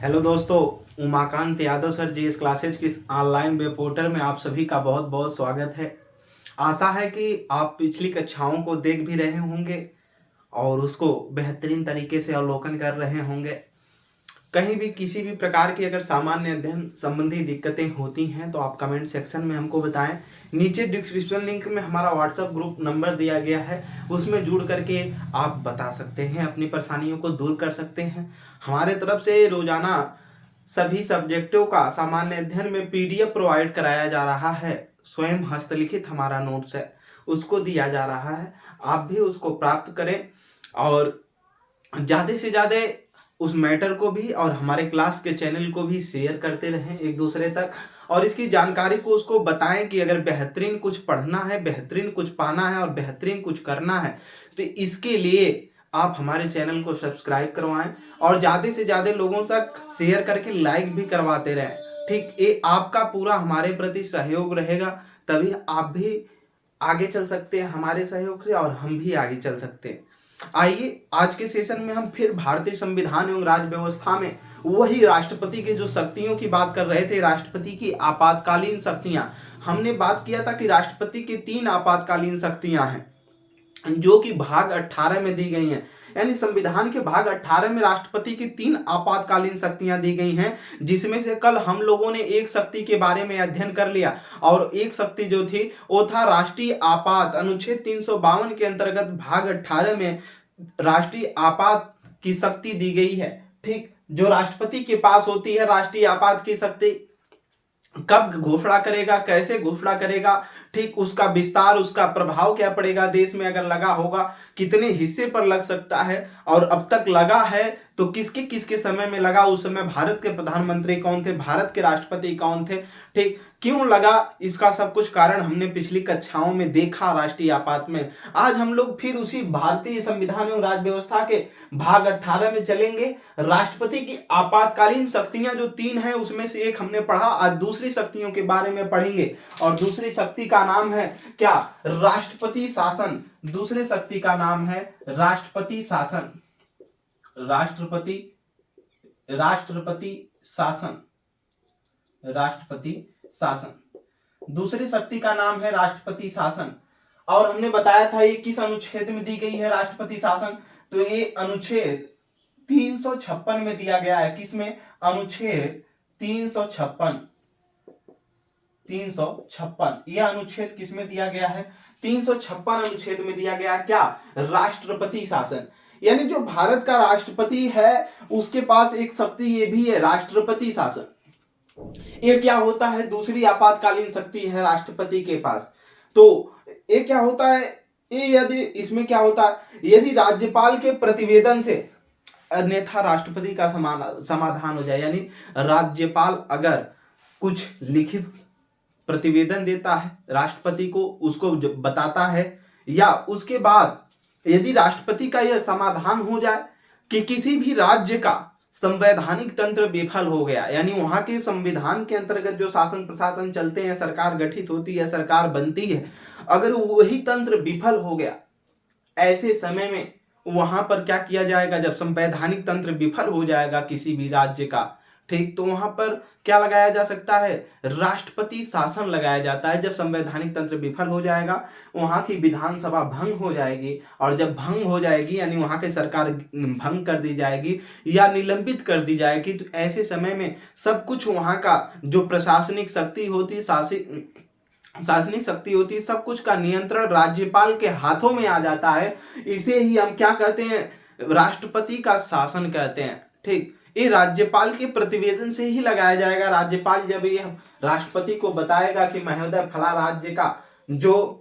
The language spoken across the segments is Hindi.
हेलो दोस्तों, उमाकांत यादव सर जी इस क्लासेज की इस ऑनलाइन वेब पोर्टल में आप सभी का बहुत बहुत स्वागत है। आशा है कि आप पिछली कक्षाओं को देख भी रहे होंगे और उसको बेहतरीन तरीके से अवलोकन कर रहे होंगे। कहीं भी किसी भी प्रकार की अगर सामान्य अध्ययन संबंधी दिक्कतें होती हैं तो आप कमेंट सेक्शन में हमको बताएं। नीचे डिस्क्रिप्शन लिंक में हमारा व्हाट्सएप ग्रुप नंबर दिया गया है, उसमें जुड़ करके आप बता सकते हैं, अपनी परेशानियों को दूर कर सकते हैं। हमारे तरफ से रोजाना सभी सब्जेक्टों का सामान्य अध्ययन में पीडीएफ प्रोवाइड कराया जा रहा है। स्वयं हस्तलिखित हमारा नोट्स है, उसको दिया जा रहा है। आप भी उसको प्राप्त करें और ज़्यादा से ज़्यादा उस मैटर को भी और हमारे क्लास के चैनल को भी शेयर करते रहें एक दूसरे तक, और इसकी जानकारी को उसको बताएं कि अगर बेहतरीन कुछ पढ़ना है, बेहतरीन कुछ पाना है और बेहतरीन कुछ करना है तो इसके लिए आप हमारे चैनल को सब्सक्राइब करवाएं और ज़्यादा से ज़्यादा लोगों तक शेयर करके लाइक भी करवाते रहें। ठीक, ये आपका पूरा हमारे प्रति सहयोग रहेगा, तभी आप भी आगे चल सकते हैं हमारे सहयोग से और हम भी आगे चल सकते हैं। आइए आज के सेशन में हम फिर भारतीय संविधान एवं राज्य व्यवस्था में वही राष्ट्रपति के जो शक्तियों की बात कर रहे थे, राष्ट्रपति की आपातकालीन शक्तियां। हमने बात किया था कि राष्ट्रपति की 3 आपातकालीन शक्तियां हैं जो कि भाग 18 में दी गई हैं। यानी संविधान के भाग 18 में राष्ट्रपति की 3 आपातकालीन शक्तियां दी गई हैं, जिसमें से कल हम लोगों ने एक शक्ति के बारे में अध्ययन कर लिया और एक शक्ति जो थी वो था राष्ट्रीय आपात। अनुच्छेद 352 के अंतर्गत भाग 18 में राष्ट्रीय आपात की शक्ति दी गई है। ठीक, जो राष्ट्रपति के पास होती है राष्ट्रीय आपात की शक्ति, कब घोषणा करेगा, कैसे घोषणा करेगा, ठीक, उसका विस्तार, उसका प्रभाव क्या पड़ेगा, देश में अगर लगा होगा कितने हिस्से पर लग सकता है और अब तक लगा है तो किसके किसके समय में लगा, उस समय भारत के प्रधानमंत्री कौन थे, भारत के राष्ट्रपति कौन थे, ठीक, क्यों लगा, इसका सब कुछ कारण हमने पिछली कक्षाओं में देखा राष्ट्रीय आपात में। आज हम लोग फिर उसी भारतीय संविधान एवं राज्य व्यवस्था के भाग 18 में चलेंगे। राष्ट्रपति की आपातकालीन शक्तियां जो 3 हैं उसमें से एक हमने पढ़ा, आज दूसरी शक्तियों के बारे में पढ़ेंगे और दूसरी शक्ति का नाम है क्या, राष्ट्रपति शासन। दूसरी शक्ति का नाम है राष्ट्रपति शासन। राष्ट्रपति राष्ट्रपति शासन राष्ट्रपति शासन दूसरी शक्ति का नाम है राष्ट्रपति शासन। और हमने बताया था ये किस अनुच्छेद में दी गई है राष्ट्रपति शासन, तो ये अनुच्छेद 356 में दिया गया है। किसमें? अनुच्छेद 356। 356 यह अनुच्छेद किसमें दिया गया है? 356 अनुच्छेद में दिया गया क्या, राष्ट्रपति शासन। यानी जो भारत का राष्ट्रपति है उसके पास एक शक्ति ये भी है, राष्ट्रपति शासन। ये क्या होता है? दूसरी आपातकालीन शक्ति है राष्ट्रपति के पास। तो ये क्या होता है, ये यदि इसमें क्या होता है, यदि राज्यपाल के प्रतिवेदन से अन्यथा राष्ट्रपति का समाधान हो जाए, यानी राज्यपाल अगर कुछ लिखित प्रतिवेदन देता है राष्ट्रपति को, उसको बताता है, या उसके बाद यदि राष्ट्रपति का यह समाधान हो जाए कि किसी भी राज्य का संवैधानिक तंत्र विफल हो गया, यानी वहां के संविधान के अंतर्गत जो शासन प्रशासन चलते हैं, सरकार गठित होती है, सरकार बनती है, अगर वही तंत्र विफल हो गया, ऐसे समय में वहां पर क्या किया जाएगा, जब संवैधानिक तंत्र विफल हो जाएगा किसी भी राज्य का, ठीक, तो वहां पर क्या लगाया जा सकता है, राष्ट्रपति शासन लगाया जाता है। जब संवैधानिक तंत्र विफल हो जाएगा, वहां की विधानसभा भंग हो जाएगी, और जब भंग हो जाएगी यानी वहां की सरकार भंग कर दी जाएगी या निलंबित कर दी जाएगी, तो ऐसे समय में सब कुछ वहां का जो प्रशासनिक शक्ति होती है, शासनिक शक्ति होती है, सब कुछ का नियंत्रण राज्यपाल के हाथों में आ जाता है। इसे ही हम क्या कहते हैं, राष्ट्रपति का शासन कहते हैं। ठीक, ये राज्यपाल के प्रतिवेदन से ही लगाया जाएगा। राज्यपाल जब ये राष्ट्रपति को बताएगा कि महोदय फला राज्य का जो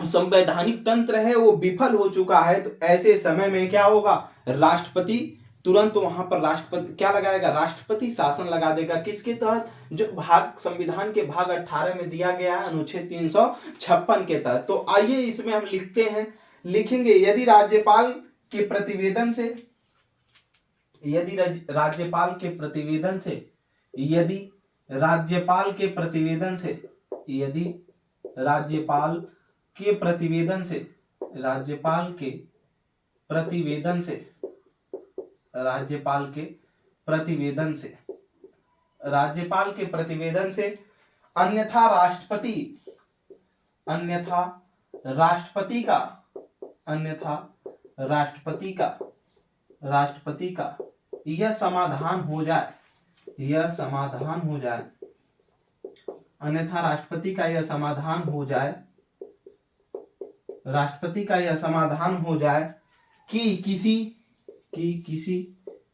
संवैधानिक तंत्र है वो विफल हो चुका है, तो ऐसे समय में क्या होगा, राष्ट्रपति तुरंत वहां पर राष्ट्रपति क्या लगाएगा, राष्ट्रपति शासन लगा देगा। किसके तहत? जो भाग संविधान के भाग 18 में दिया गया है, अनुच्छेद 356 के तहत। तो आइए इसमें हम लिखते हैं, लिखेंगे यदि राज्यपाल के प्रतिवेदन से, यदि राज्यपाल के प्रतिवेदन से, यदि राज्यपाल के प्रतिवेदन से, यदि राज्यपाल के प्रतिवेदन से, राज्यपाल के प्रतिवेदन से, राज्यपाल के प्रतिवेदन से, राज्यपाल के प्रतिवेदन से, अन्यथा राष्ट्रपति, अन्यथा राष्ट्रपति का, अन्यथा राष्ट्रपति का यह समाधान हो जाए, यह समाधान हो जाए, अन्यथा राष्ट्रपति का यह समाधान हो जाए, राष्ट्रपति का यह समाधान हो जाए कि किसी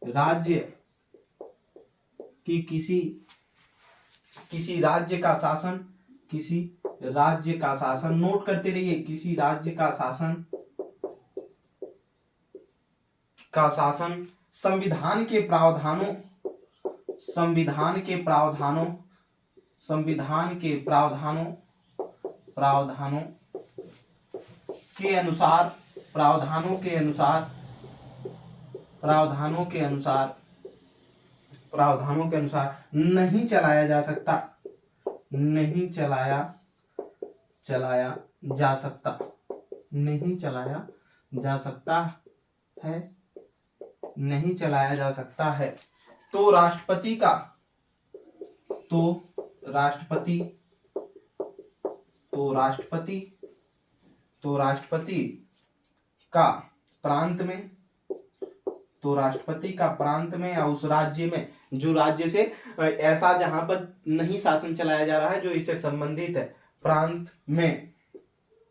राज्य किसी राज्य का शासन, किसी राज्य का शासन, नोट करते रहिए, किसी राज्य का शासन संविधान के प्रावधानों के अनुसार नहीं चलाया जा सकता, नहीं चलाया जा सकता, नहीं चलाया जा सकता है, नहीं चलाया जा सकता है। तो राष्ट्रपति का प्रांत में या उस राज्य में, जो राज्य से ऐसा जहां पर नहीं शासन चलाया जा रहा है, जो इससे संबंधित है, प्रांत में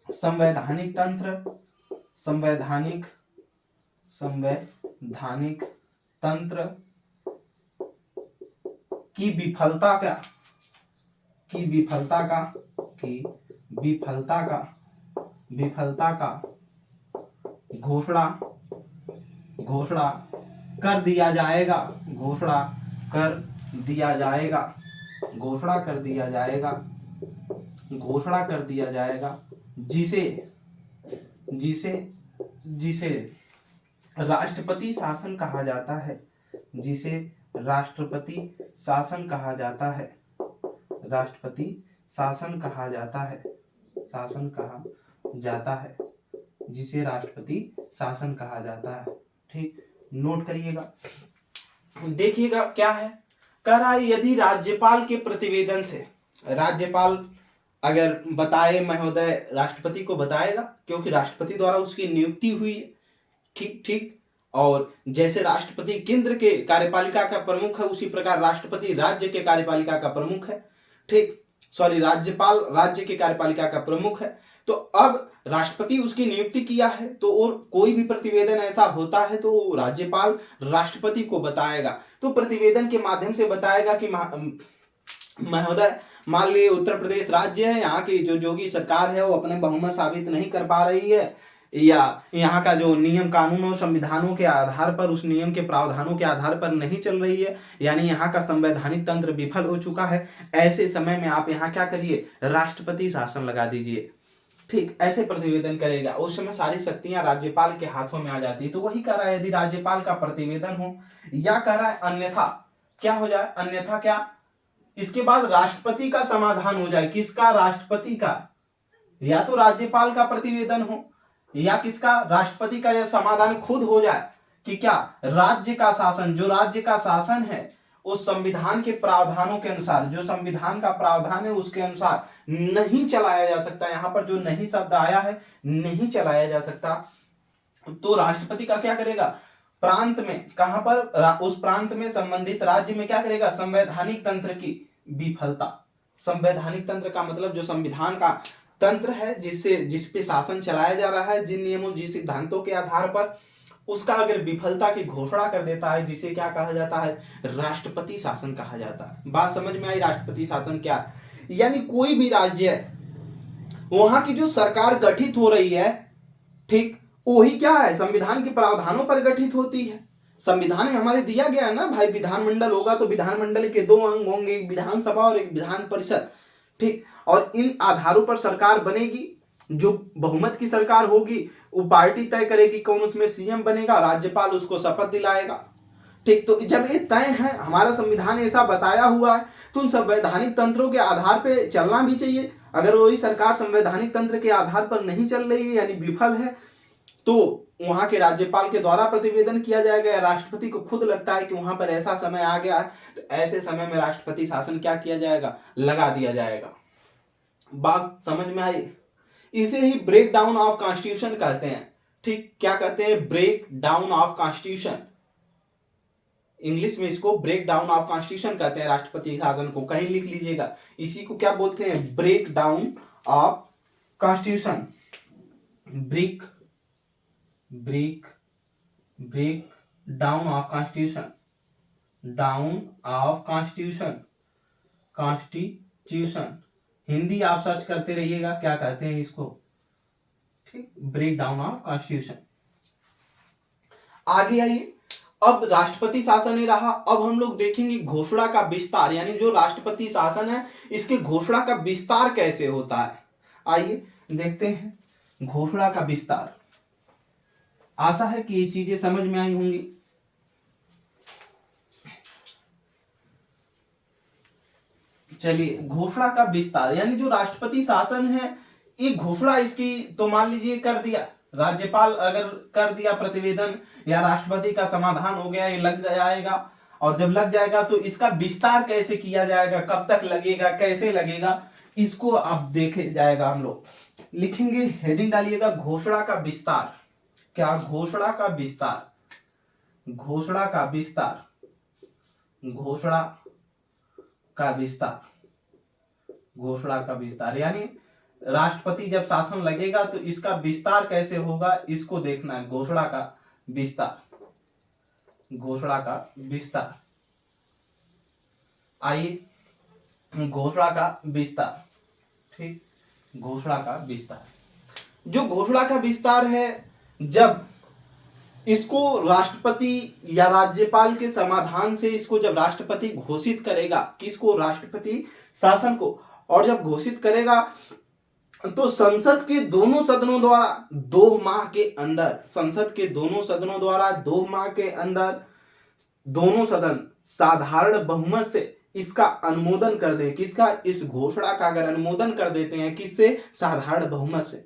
संवैधानिक तंत्र की विफलता का घोषणा कर दिया जाएगा, जिसे राष्ट्रपति शासन कहा जाता है, जिसे राष्ट्रपति शासन कहा जाता है, राष्ट्रपति शासन कहा जाता है, जिसे राष्ट्रपति शासन कहा जाता है। ठीक, नोट करिएगा। देखिएगा क्या है, कह रहा है यदि राज्यपाल के प्रतिवेदन से, राज्यपाल अगर बताए महोदय, राष्ट्रपति को बताएगा, क्योंकि राष्ट्रपति द्वारा उसकी नियुक्ति हुई है। ठीक, और जैसे राष्ट्रपति केंद्र के कार्यपालिका का प्रमुख है, उसी प्रकार राष्ट्रपति राज्य के कार्यपालिका का प्रमुख है। ठीक, राज्यपाल राज्य के कार्यपालिका का प्रमुख है। तो अब राष्ट्रपति उसकी नियुक्ति किया है, तो और कोई भी प्रतिवेदन ऐसा होता है तो राज्यपाल राष्ट्रपति को बताएगा। तो प्रतिवेदन के माध्यम से बताएगा कि महोदय, मान लीजिए उत्तर प्रदेश राज्य है, यहाँ की जो योगी सरकार है वो अपने बहुमत साबित नहीं कर पा रही है, या यहाँ का जो नियम कानून और संविधानों के आधार पर, उस नियम के प्रावधानों के आधार पर नहीं चल रही है, यानी यहाँ का संवैधानिक तंत्र विफल हो चुका है। ऐसे समय में आप यहाँ क्या करिए, राष्ट्रपति शासन लगा दीजिए। ठीक, ऐसे प्रतिवेदन करेगा, उस समय सारी शक्तियां राज्यपाल के हाथों में आ जाती है। तो वही कह रहा है, यदि राज्यपाल का प्रतिवेदन हो, या कह रहा है अन्यथा क्या हो जाए, अन्यथा क्या, इसके बाद राष्ट्रपति का समाधान हो जाए। किसका, राष्ट्रपति का, या तो राज्यपाल का प्रतिवेदन हो, या किसका, राष्ट्रपति का यह समाधान खुद हो जाए कि क्या, राज्य का शासन, जो राज्य का शासन है उस संविधान के प्रावधानों के अनुसार, जो संविधान का प्रावधान है उसके अनुसार नहीं चलाया जा सकता। यहां पर जो नहीं शब्द आया है, नहीं चलाया जा सकता, तो राष्ट्रपति का क्या करेगा, प्रांत में, कहां पर, उस प्रांत में, संबंधित राज्य में क्या करेगा, संवैधानिक तंत्र की विफलता। संवैधानिक तंत्र का मतलब जो संविधान का तंत्र है, जिस पे शासन चलाया जा रहा है, जिन नियमों, जिस सिद्धांतों के आधार पर, उसका अगर विफलता की घोषणा कर देता है, जिसे क्या कहा जाता है, राष्ट्रपति शासन कहा जाता है। बात समझ में आई, राष्ट्रपति शासन क्या है? यानी कोई भी राज्य है, वहां की जो सरकार गठित हो रही है, ठीक, वही क्या है, संविधान के प्रावधानों पर गठित होती है। संविधान में हमारे दिया गया है ना भाई, विधानमंडल होगा तो विधानमंडल के 2 अंग होंगे, एक विधानसभा और एक विधान परिषद। ठीक, और इन आधारों पर सरकार बनेगी। जो बहुमत की सरकार होगी वो पार्टी तय करेगी कौन उसमें सीएम बनेगा, राज्यपाल उसको शपथ दिलाएगा। ठीक, तो जब ये तय है, हमारा संविधान ऐसा बताया हुआ है, तो उन संवैधानिक तंत्रों के आधार पे चलना भी चाहिए। अगर वही सरकार संवैधानिक तंत्र के आधार पर नहीं चल रही है, यानी विफल है, तो वहां के राज्यपाल के द्वारा प्रतिवेदन किया जाएगा, या राष्ट्रपति को खुद लगता है कि वहां पर ऐसा समय आ गया है, तो ऐसे समय में राष्ट्रपति शासन क्या किया जाएगा, लगा दिया जाएगा। बात समझ में आई? इसे ही ब्रेक डाउन ऑफ कॉन्स्टिट्यूशन कहते हैं। ठीक, क्या कहते हैं? Break down of constitution. English में इसको ब्रेक डाउन ऑफ कॉन्स्टिट्यूशन कहते हैं, राष्ट्रपति शासन को। कहीं लिख लीजिएगा, इसी को क्या बोलते हैं? Break down of constitution. Break break break down of constitution, down of constitution, constitution. Hindi आप सर्च करते रहिएगा क्या कहते हैं इसको। ठीक, ब्रेक डाउन ऑफ कॉन्स्टिट्यूशन। आगे आइए, अब राष्ट्रपति शासन ही रहा, अब हम लोग देखेंगे घोषणा का विस्तार, यानी जो राष्ट्रपति शासन है इसके घोषणा का विस्तार कैसे होता है। आइए देखते हैं घोषणा का विस्तार। आशा है कि ये चीजें समझ में आई होंगी। चलिए, घोषणा का विस्तार यानी जो राष्ट्रपति शासन है, ये घोषणा इसकी तो मान लीजिए कर दिया, राज्यपाल अगर कर दिया प्रतिवेदन या राष्ट्रपति का समाधान हो गया, ये लग जाएगा। और जब लग जाएगा तो इसका विस्तार कैसे किया जाएगा, कब तक लगेगा, कैसे लगेगा, इसको अब देखे जाएगा। हम लोग लिखेंगे, हेडिंग डालिएगा घोषणा का विस्तार। क्या? घोषणा का विस्तार, घोषणा का विस्तार, घोषणा का विस्तार, घोषणा का विस्तार। यानी राष्ट्रपति जब शासन लगेगा तो इसका विस्तार कैसे होगा, इसको देखना है। घोषणा का विस्तार, घोषणा का विस्तार। आइए, घोषणा का विस्तार। ठीक, घोषणा का विस्तार। जो घोषणा का विस्तार है, जब इसको राष्ट्रपति या राज्यपाल के समाधान से इसको जब राष्ट्रपति घोषित करेगा, किसको? राष्ट्रपति शासन को। और जब घोषित करेगा तो संसद के दोनों सदनों द्वारा 2 माह के अंदर, संसद के दोनों सदनों द्वारा 2 माह के अंदर दोनों सदन साधारण बहुमत से इसका अनुमोदन कर दे। किसका? इस घोषणा का अगर अनुमोदन कर देते हैं, किससे? साधारण बहुमत से,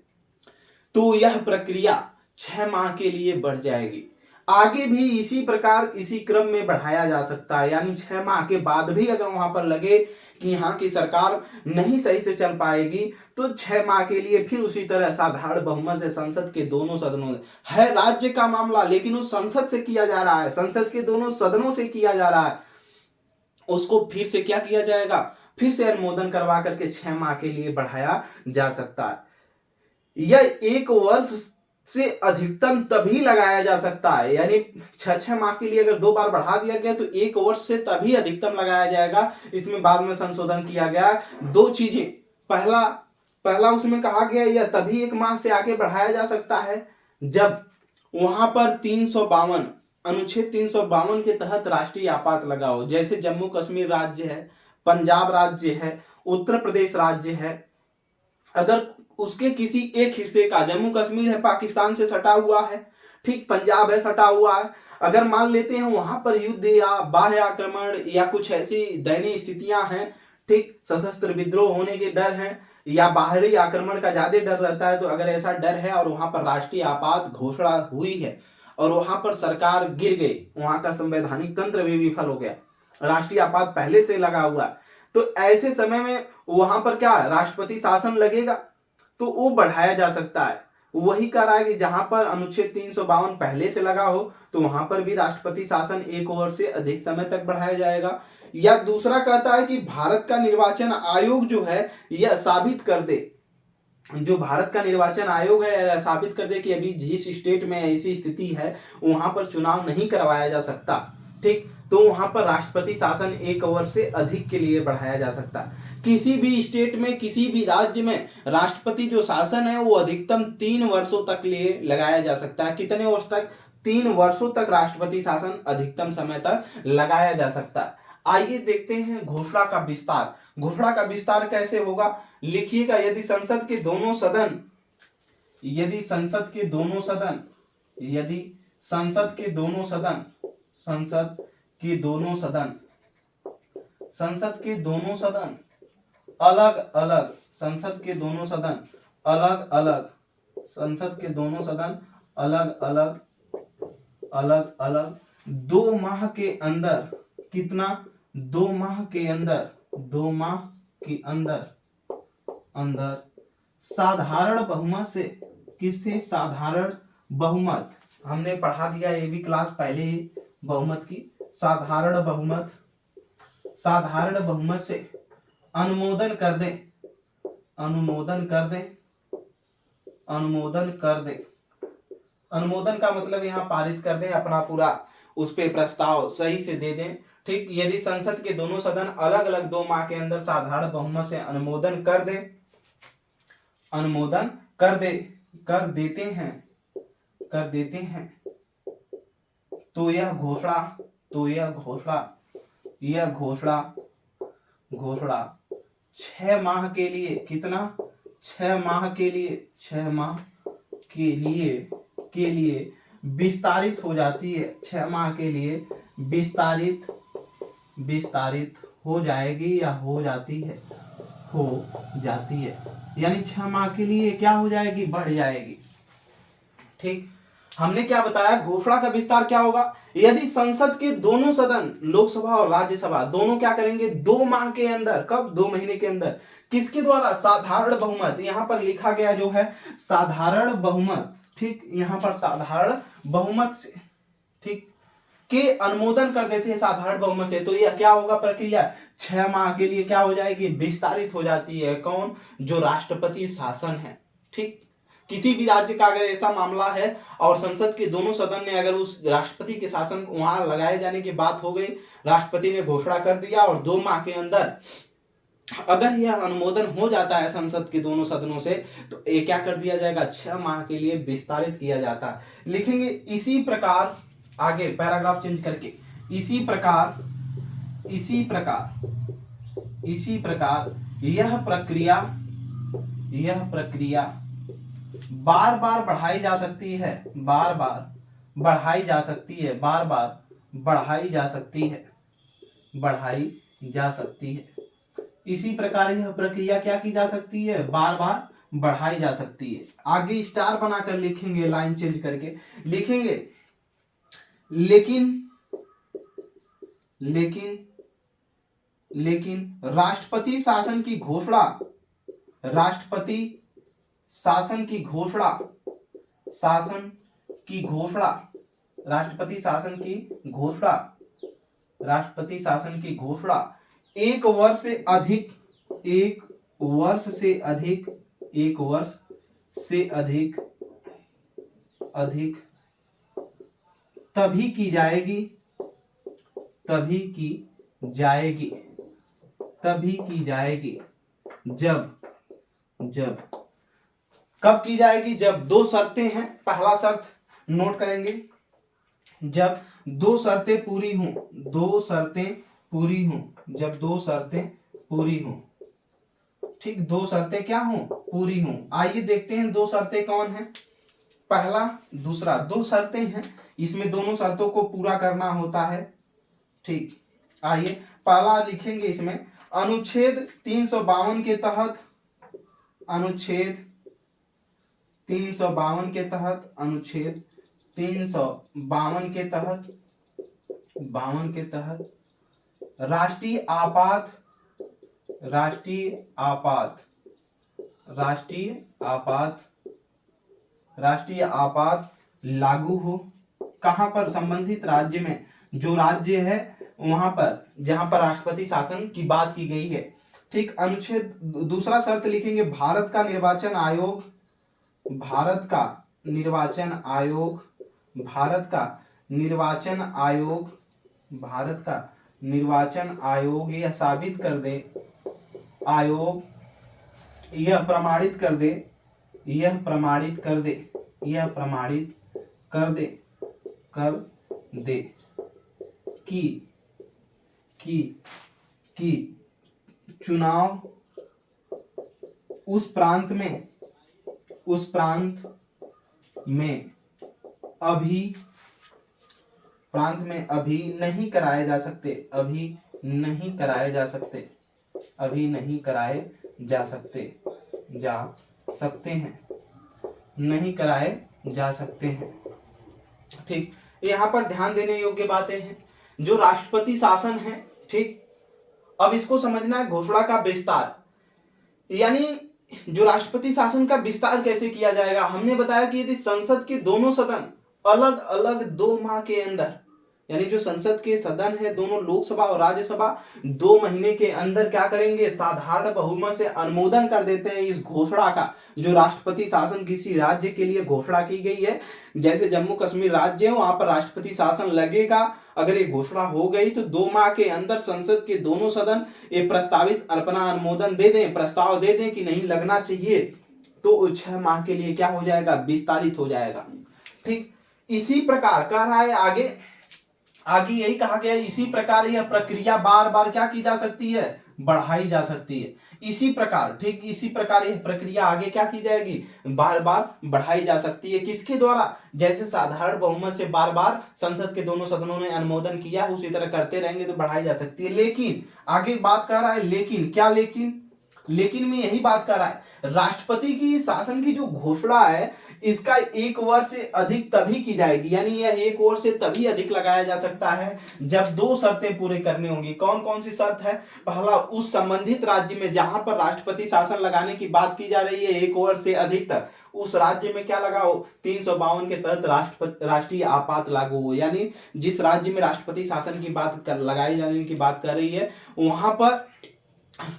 तो यह प्रक्रिया 6 माह के लिए बढ़ जाएगी। आगे भी इसी प्रकार इसी क्रम में बढ़ाया जा सकता है, यानी 6 माह के बाद भी अगर वहां पर लगे कि यहाँ की सरकार नहीं सही से चल पाएगी, तो 6 माह के लिए फिर उसी तरह साधारण बहुमत से संसद के दोनों सदनों है, राज्य का मामला लेकिन वो संसद से किया जा रहा है, संसद के दोनों सदनों से किया जा रहा है, उसको फिर से क्या किया जाएगा? फिर से अनुमोदन करवा करके 6 माह के लिए बढ़ाया जा सकता है। यह 1 वर्ष से अधिकतम तभी लगाया जा सकता है, यानी 6 माह के लिए अगर 2 बार बढ़ा दिया गया तो 1 वर्ष से तभी अधिकतम लगाया जाएगा। इसमें बाद में संशोधन किया गया 2 चीजें। पहला उसमें कहा गया यह तभी 1 माह से आगे बढ़ाया जा सकता है जब वहां पर 352 अनुच्छेद 352 के तहत राष्ट्रीय आपात लगा हो। जैसे जम्मू कश्मीर राज्य है, पंजाब राज्य है, उत्तर प्रदेश राज्य है, अगर उसके किसी एक हिस्से का, जम्मू कश्मीर है पाकिस्तान से सटा हुआ है, ठीक, पंजाब है सटा हुआ है, अगर मान लेते हैं वहां पर युद्ध या बाह्य आक्रमण या कुछ ऐसी दयनीय स्थितियां हैं, ठीक, सशस्त्र विद्रोह होने के डर हैं या बाहरी आक्रमण का ज्यादा डर रहता है, तो अगर ऐसा डर है और वहां पर राष्ट्रीय आपात घोषणा हुई है और वहां पर सरकार गिर गई, वहां का संवैधानिक तंत्र भी विफल हो गया, राष्ट्रीय आपात पहले से लगा हुआ, तो ऐसे समय में वहां पर क्या राष्ट्रपति शासन लगेगा, तो वो बढ़ाया जा सकता है। वही कह रहा है कि जहां पर अनुच्छेद 352 पहले से लगा हो तो वहां पर भी राष्ट्रपति शासन 1 वर्ष से अधिक समय तक बढ़ाया जाएगा। या दूसरा कहता है कि भारत का निर्वाचन आयोग जो है यह साबित कर दे, जो भारत का निर्वाचन आयोग है साबित कर दे कि अभी जिस स्टेट में ऐसी स्थिति है वहां पर चुनाव नहीं करवाया जा सकता, ठीक, तो वहां पर राष्ट्रपति शासन 1 वर्ष से अधिक के लिए बढ़ाया जा सकता है। किसी भी स्टेट में, किसी भी राज्य में राष्ट्रपति जो शासन है वो अधिकतम 3 वर्षों तक लिए लगाया जा सकता है। कितने वर्ष तक? 3 वर्षों तक राष्ट्रपति शासन अधिकतम समय तक लगाया जा सकता है। आइए देखते हैं घोषणा का विस्तार। घोषणा का विस्तार कैसे होगा? लिखिएगा, यदि संसद के दोनों सदन, यदि संसद के दोनों सदन, यदि संसद के दोनों सदन, संसद के दोनों सदन, संसद के दोनों सदन अलग अलग, संसद के दोनों सदन अलग अलग, संसद के दोनों सदन अलग अलग अलग अलग 2 माह के अंदर कितना 2 माह के अंदर 2 माह के अंदर साधारण बहुमत से किससे साधारण बहुमत हमने पढ़ा दिया ये भी क्लास पहले ही बहुमत की साधारण बहुमत से अनुमोदन कर दे अनुमोदन का मतलब यहाँ पारित कर दें अपना पूरा उस पे प्रस्ताव सही से दे दें। ठीक, यदि संसद के दोनों सदन अलग अलग 2 माह के अंदर साधारण बहुमत से अनुमोदन कर देते हैं तो यह घोषणा 6 माह के लिए कितना 6 माह के लिए विस्तारित हो जाती है। 6 माह के लिए विस्तारित हो जाएगी या हो जाती है यानी 6 माह के लिए क्या हो जाएगी बढ़ जाएगी। ठीक, हमने क्या बताया घोषणा का विस्तार क्या होगा यदि संसद के दोनों सदन लोकसभा और राज्यसभा दोनों क्या करेंगे 2 माह के अंदर कब 2 महीने के अंदर किसके द्वारा साधारण बहुमत यहां पर लिखा गया जो है साधारण बहुमत। ठीक, यहां पर साधारण बहुमत से ठीक के अनुमोदन कर देते हैं साधारण बहुमत से तो यह क्या होगा प्रक्रिया 6 माह के लिए क्या हो जाएगी विस्तारित हो जाती है। कौन जो राष्ट्रपति शासन है। ठीक, किसी भी राज्य का अगर ऐसा मामला है और संसद के दोनों सदन ने अगर उस राष्ट्रपति के शासन वहां लगाए जाने की बात हो गई राष्ट्रपति ने घोषणा कर दिया और 2 माह के अंदर अगर यह अनुमोदन हो जाता है संसद के दोनों सदनों से तो ये क्या कर दिया जाएगा 6 माह के लिए विस्तारित किया जाता है। लिखेंगे इसी प्रकार आगे पैराग्राफ चेंज करके इसी प्रकार यह प्रक्रिया बार बार बढ़ाई जा सकती है इसी प्रकार यह प्रक्रिया क्या की जा सकती है बार बार बढ़ाई जा सकती है। आगे स्टार बनाकर लिखेंगे लाइन चेंज करके लिखेंगे लेकिन राष्ट्रपति शासन की घोषणा एक वर्ष से अधिक तभी की जाएगी जब कब की जाएगी जब 2 शर्तें हैं। पहला शर्त नोट करेंगे जब 2 शर्तें पूरी हों जब 2 शर्तें पूरी हों। ठीक, 2 शर्तें क्या हों पूरी हों। आइए देखते हैं 2 शर्तें कौन है पहला दूसरा 2 शर्तें हैं इसमें दोनों शर्तों को पूरा करना होता है। ठीक, आइए पहला लिखेंगे इसमें अनुच्छेद 352 के तहत अनुच्छेद 352 के तहत राष्ट्रीय आपात लागू हो। कहां पर संबंधित राज्य में जो राज्य है वहां पर जहां पर राष्ट्रपति शासन की बात की गई है। ठीक, अनुच्छेद दूसरा शर्त लिखेंगे भारत का निर्वाचन आयोग यह साबित कर दे यह प्रमाणित कर दे कि चुनाव उस प्रांत में अभी नहीं कराए जा सकते हैं जा सकते हैं। ठीक, यहाँ पर ध्यान देने योग्य बातें हैं। जो राष्ट्रपति शासन है, ठीक, अब इसको समझना है घोषणा का विस्तार, यानी जो राष्ट्रपति शासन का विस्तार कैसे किया जाएगा। हमने बताया कि यदि संसद के दोनों सदन अलग अलग 2 माह के अंदर, यानी जो संसद के सदन है दोनों लोकसभा और राज्यसभा 2 महीने के अंदर क्या करेंगे, साधारण बहुमत से अनुमोदन कर देते हैं इस घोषणा का, जो राष्ट्रपति शासन किसी राज्य के लिए घोषणा की गई है। जैसे जम्मू कश्मीर राज्य है, वहां पर राष्ट्रपति शासन लगेगा। अगर ये घोषणा हो गई तो 2 माह के अंदर संसद के दोनों सदन ये प्रस्तावित अपना अनुमोदन दे दें, प्रस्ताव दे दें कि नहीं लगना चाहिए, तो 6 माह के लिए क्या हो जाएगा, विस्तारित हो जाएगा। ठीक, इसी प्रकार कह रहा है आगे आगे यही कहा गया है, इसी प्रकार यह प्रक्रिया बार बार क्या की जा सकती है, बढ़ाई जा सकती है। इसी प्रकार, ठीक, इसी प्रकार यह प्रक्रिया आगे क्या की जाएगी, बार बार बढ़ाई जा सकती है। किसके द्वारा, जैसे साधारण बहुमत से बार बार संसद के दोनों सदनों ने अनुमोदन किया, उसी तरह करते रहेंगे तो बढ़ाई जा सकती है। लेकिन आगे बात कर रहा है, लेकिन क्या, लेकिन में यही बात कर रहा है, राष्ट्रपति की शासन की जो घोषणा है इसका 1 वर्ष से अधिक तभी की जाएगी, यानी यह 1 वर्ष से तभी अधिक लगाया जा सकता है जब 2 शर्तें पूरे करनी होंगी। कौन कौन सी शर्त है, पहला, उस संबंधित राज्य में जहां पर राष्ट्रपति शासन लगाने की बात की जा रही है 1 वर्ष से अधिक तक, उस राज्य में क्या लगा हो, 352 के तहत राष्ट्रीय आपात लागू हो। यानी जिस राज्य में राष्ट्रपति शासन की बात लगाई जाने की बात कर रही है वहां पर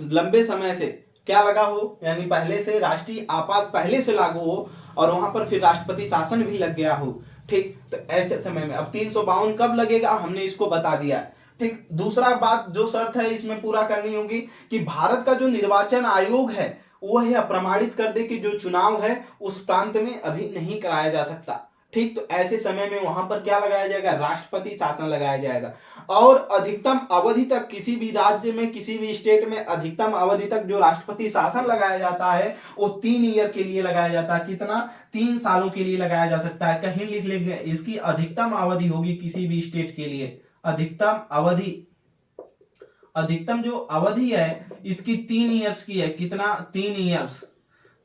लंबे समय से क्या लगा हो, यानी पहले से राष्ट्रीय आपात पहले से लागू हो और वहां पर फिर राष्ट्रपति शासन भी लग गया हो। ठीक, तो ऐसे समय में अब 352 कब लगेगा, हमने इसको बता दिया। ठीक, दूसरा बात जो शर्त है इसमें पूरा करनी होगी कि भारत का जो निर्वाचन आयोग है वह यह प्रमाणित कर दे कि जो चुनाव है उस प्रांत में अभी नहीं कराया जा सकता। ठीक, तो ऐसे समय में वहां पर क्या लगाया जाएगा, राष्ट्रपति शासन लगाया जाएगा। और अधिकतम अवधि तक किसी भी राज्य में, किसी भी स्टेट में अधिकतम अवधि तक जो राष्ट्रपति शासन लगाया जाता है वो 3 ईयर के लिए लगाया जाता है। कितना, 3 सालों के लिए लगाया जा सकता है। कहीं लिख लेंगे इसकी अधिकतम अवधि होगी किसी भी स्टेट के लिए, अधिकतम अवधि, अधिकतम जो अवधि है इसकी 3 ईयर्स की है। कितना, 3 ईयर्स,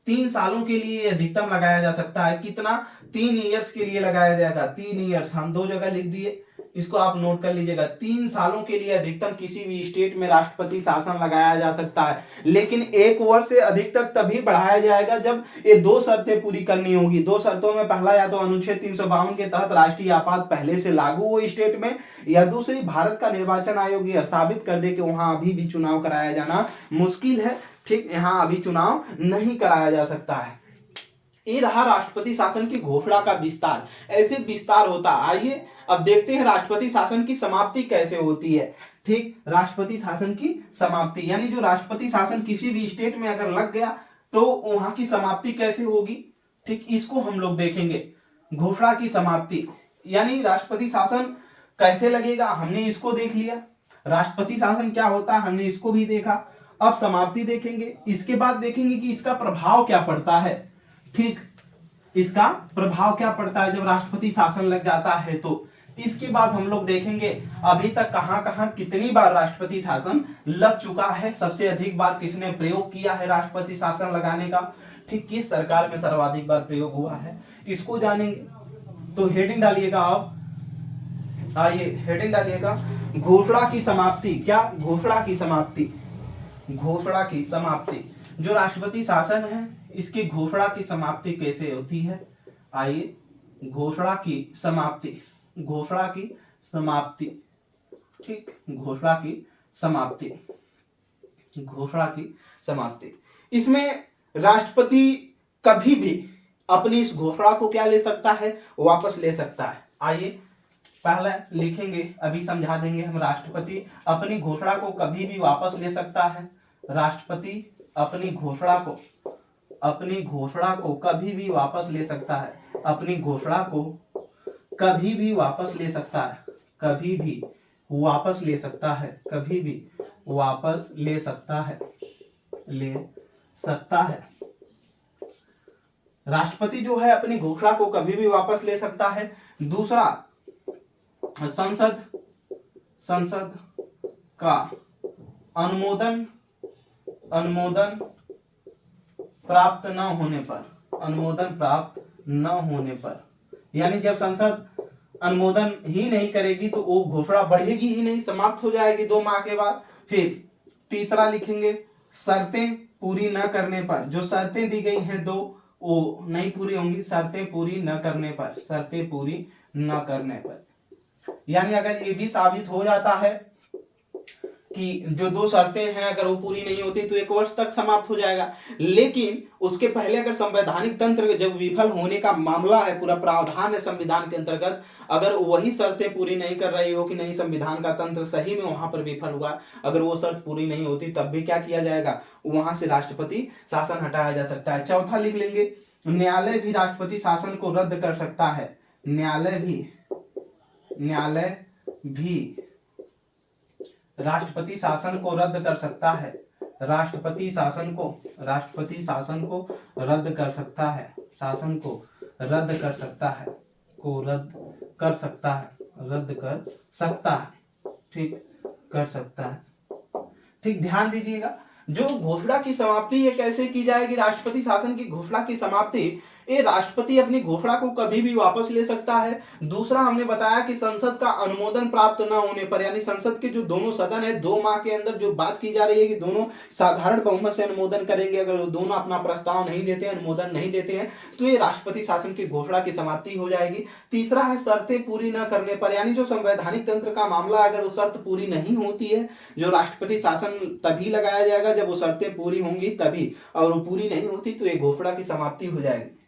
3 सालों के लिए अधिकतम लगाया जा सकता है। कितना, 3 ईयर्स के लिए लगाया जाएगा। 3 ईयर्स हम 2 जगह लिख दिए, इसको आप नोट कर लीजिएगा। 3 सालों के लिए अधिकतम किसी भी स्टेट में राष्ट्रपति शासन लगाया जा सकता है। लेकिन 1 वर्ष से अधिक तक तभी बढ़ाया जाएगा जब ये 2 शर्तें पूरी करनी होगी। 2 शर्तों में पहला, या तो अनुच्छेद 352 के तहत राष्ट्रीय आपात पहले से लागू हो स्टेट में, या दूसरी, भारत का निर्वाचन आयोग यह साबित कर दे कि वहां अभी भी चुनाव कराया जाना मुश्किल है। ठीक, यहां अभी चुनाव नहीं कराया जा सकता है। ये रहा राष्ट्रपति शासन की घोषणा का विस्तार, ऐसे विस्तार होता। आइए अब देखते हैं राष्ट्रपति शासन की समाप्ति कैसे होती है। ठीक, राष्ट्रपति शासन की समाप्ति, यानी जो राष्ट्रपति शासन किसी भी स्टेट में अगर लग गया तो वहां की समाप्ति कैसे होगी। ठीक, इसको हम लोग देखेंगे। घोषणा की समाप्ति यानी राष्ट्रपति शासन कैसे लगेगा, हमने इसको देख लिया। राष्ट्रपति शासन क्या होता है हमने इसको भी देखा। अब समाप्ति देखेंगे, इसके बाद देखेंगे कि इसका प्रभाव क्या पड़ता है। ठीक, इसका प्रभाव क्या पड़ता है जब राष्ट्रपति शासन लग जाता है। तो इसके बाद हम लोग देखेंगे अभी तक कहां कहां कितनी बार राष्ट्रपति शासन लग चुका है, सबसे अधिक बार किसने प्रयोग किया है राष्ट्रपति शासन लगाने का। ठीक, किस सरकार में सर्वाधिक बार प्रयोग हुआ है, इसको जानेंगे। तो हेडिंग डालिएगा आप, आइए हेडिंग डालिएगा, घोषणा की समाप्ति। क्या, घोषणा की समाप्ति, घोषणा की समाप्ति। जो राष्ट्रपति शासन है इसकी घोषणा की समाप्ति कैसे होती है। आइए, घोषणा की समाप्ति, घोषणा की समाप्ति। ठीक, घोषणा की समाप्ति, घोषणा की समाप्ति। इसमें राष्ट्रपति कभी भी अपनी इस घोषणा को क्या ले सकता है, वापस ले सकता है। आइए पहले लिखेंगे, अभी समझा देंगे हम। राष्ट्रपति अपनी घोषणा को कभी भी वापस ले सकता है। राष्ट्रपति अपनी घोषणा को, अपनी घोषणा को कभी भी वापस ले सकता है। अपनी घोषणा को कभी भी वापस ले सकता है, कभी भी वापस ले सकता है, कभी भी वापस ले सकता है, ले सकता है। राष्ट्रपति जो है अपनी घोषणा को कभी भी वापस ले सकता है। दूसरा, संसद, संसद का अनुमोदन, अनुमोदन प्राप्त न होने पर, अनुमोदन प्राप्त न होने पर, यानी जब संसद अनुमोदन ही नहीं करेगी तो वो घोषणा बढ़ेगी ही नहीं, समाप्त हो जाएगी 2 माह के बाद। फिर तीसरा लिखेंगे शर्तें पूरी न करने पर, जो शर्तें दी गई हैं 2 वो नहीं पूरी होंगी, शर्तें पूरी न करने पर, शर्तें पूरी न करने पर। यानी अगर ये भी साबित हो जाता है कि जो 2 शर्तें हैं अगर वो पूरी नहीं होती तो 1 वर्ष तक समाप्त हो जाएगा। लेकिन उसके पहले अगर संवैधानिक तंत्र जब विफल होने का मामला है, पूरा प्रावधान है संविधान के अंतर्गत, अगर वही शर्तें पूरी नहीं कर रही हो कि नहीं संविधान का तंत्र सही में वहां पर विफल हुआ, अगर वो शर्त पूरी नहीं होती तब भी क्या किया जाएगा, वहां से राष्ट्रपति शासन हटाया जा सकता है। चौथा लिख लेंगे न्यायालय भी राष्ट्रपति शासन को रद्द कर सकता है। न्यायालय भी राष्ट्रपति शासन को रद्द कर सकता है। राष्ट्रपति शासन को रद्द कर सकता है। शासन को रद्द कर सकता है, रद्द कर सकता है, ठीक, कर सकता है। ठीक, ध्यान दीजिएगा, जो घोषणा की समाप्ति ये कैसे की जाएगी, राष्ट्रपति शासन की घोषणा की समाप्ति, ये राष्ट्रपति अपनी घोषणा को कभी भी वापस ले सकता है। दूसरा हमने बताया कि संसद का अनुमोदन प्राप्त न होने पर, यानी संसद के जो दोनों सदन है 2 माह के अंदर जो बात की जा रही है कि दोनों साधारण बहुमत से अनुमोदन करेंगे, अगर वो दोनों अपना प्रस्ताव नहीं देते हैं, अनुमोदन नहीं देते हैं, तो ये राष्ट्रपति शासन की घोषणा की समाप्ति हो जाएगी। तीसरा है शर्तें पूरी न करने पर, यानी जो संवैधानिक तंत्र का मामला अगर वो शर्त पूरी नहीं होती है, जो राष्ट्रपति शासन तभी लगाया जाएगा जब वो शर्तें पूरी होंगी तभी, और वो पूरी नहीं होती तो ये घोषणा की समाप्ति हो जाएगी।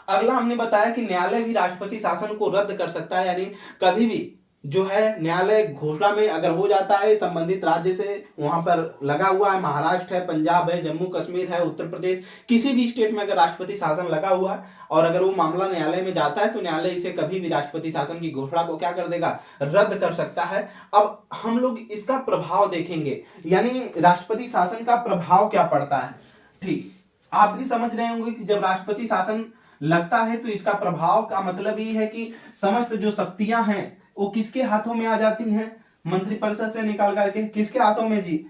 अगला हमने बताया कि न्यायालय भी राष्ट्रपति शासन को रद्द कर सकता है, यानी कभी भी जो है न्यायालय घोषणा में अगर हो जाता है संबंधित राज्य से, वहां पर लगा हुआ है, महाराष्ट्र है, पंजाब है, जम्मू कश्मीर है, उत्तर प्रदेश, किसी भी स्टेट में अगर राष्ट्रपति शासन लगा हुआ है और अगर वो मामला न्यायालय में जाता है तो न्यायालय इसे कभी भी राष्ट्रपति शासन की घोषणा को क्या कर देगा, रद्द कर सकता है। अब हम लोग इसका प्रभाव देखेंगे, यानी राष्ट्रपति शासन का प्रभाव क्या पड़ता है। ठीक, आप भी समझ रहे होंगे कि जब राष्ट्रपति शासन लगता है तो इसका प्रभाव का मतलब ये है कि समस्त जो शक्तियां हैं वो किसके हाथों में आ जाती हैं, मंत्रिपरिषद से निकाल करके किसके हाथों में जी,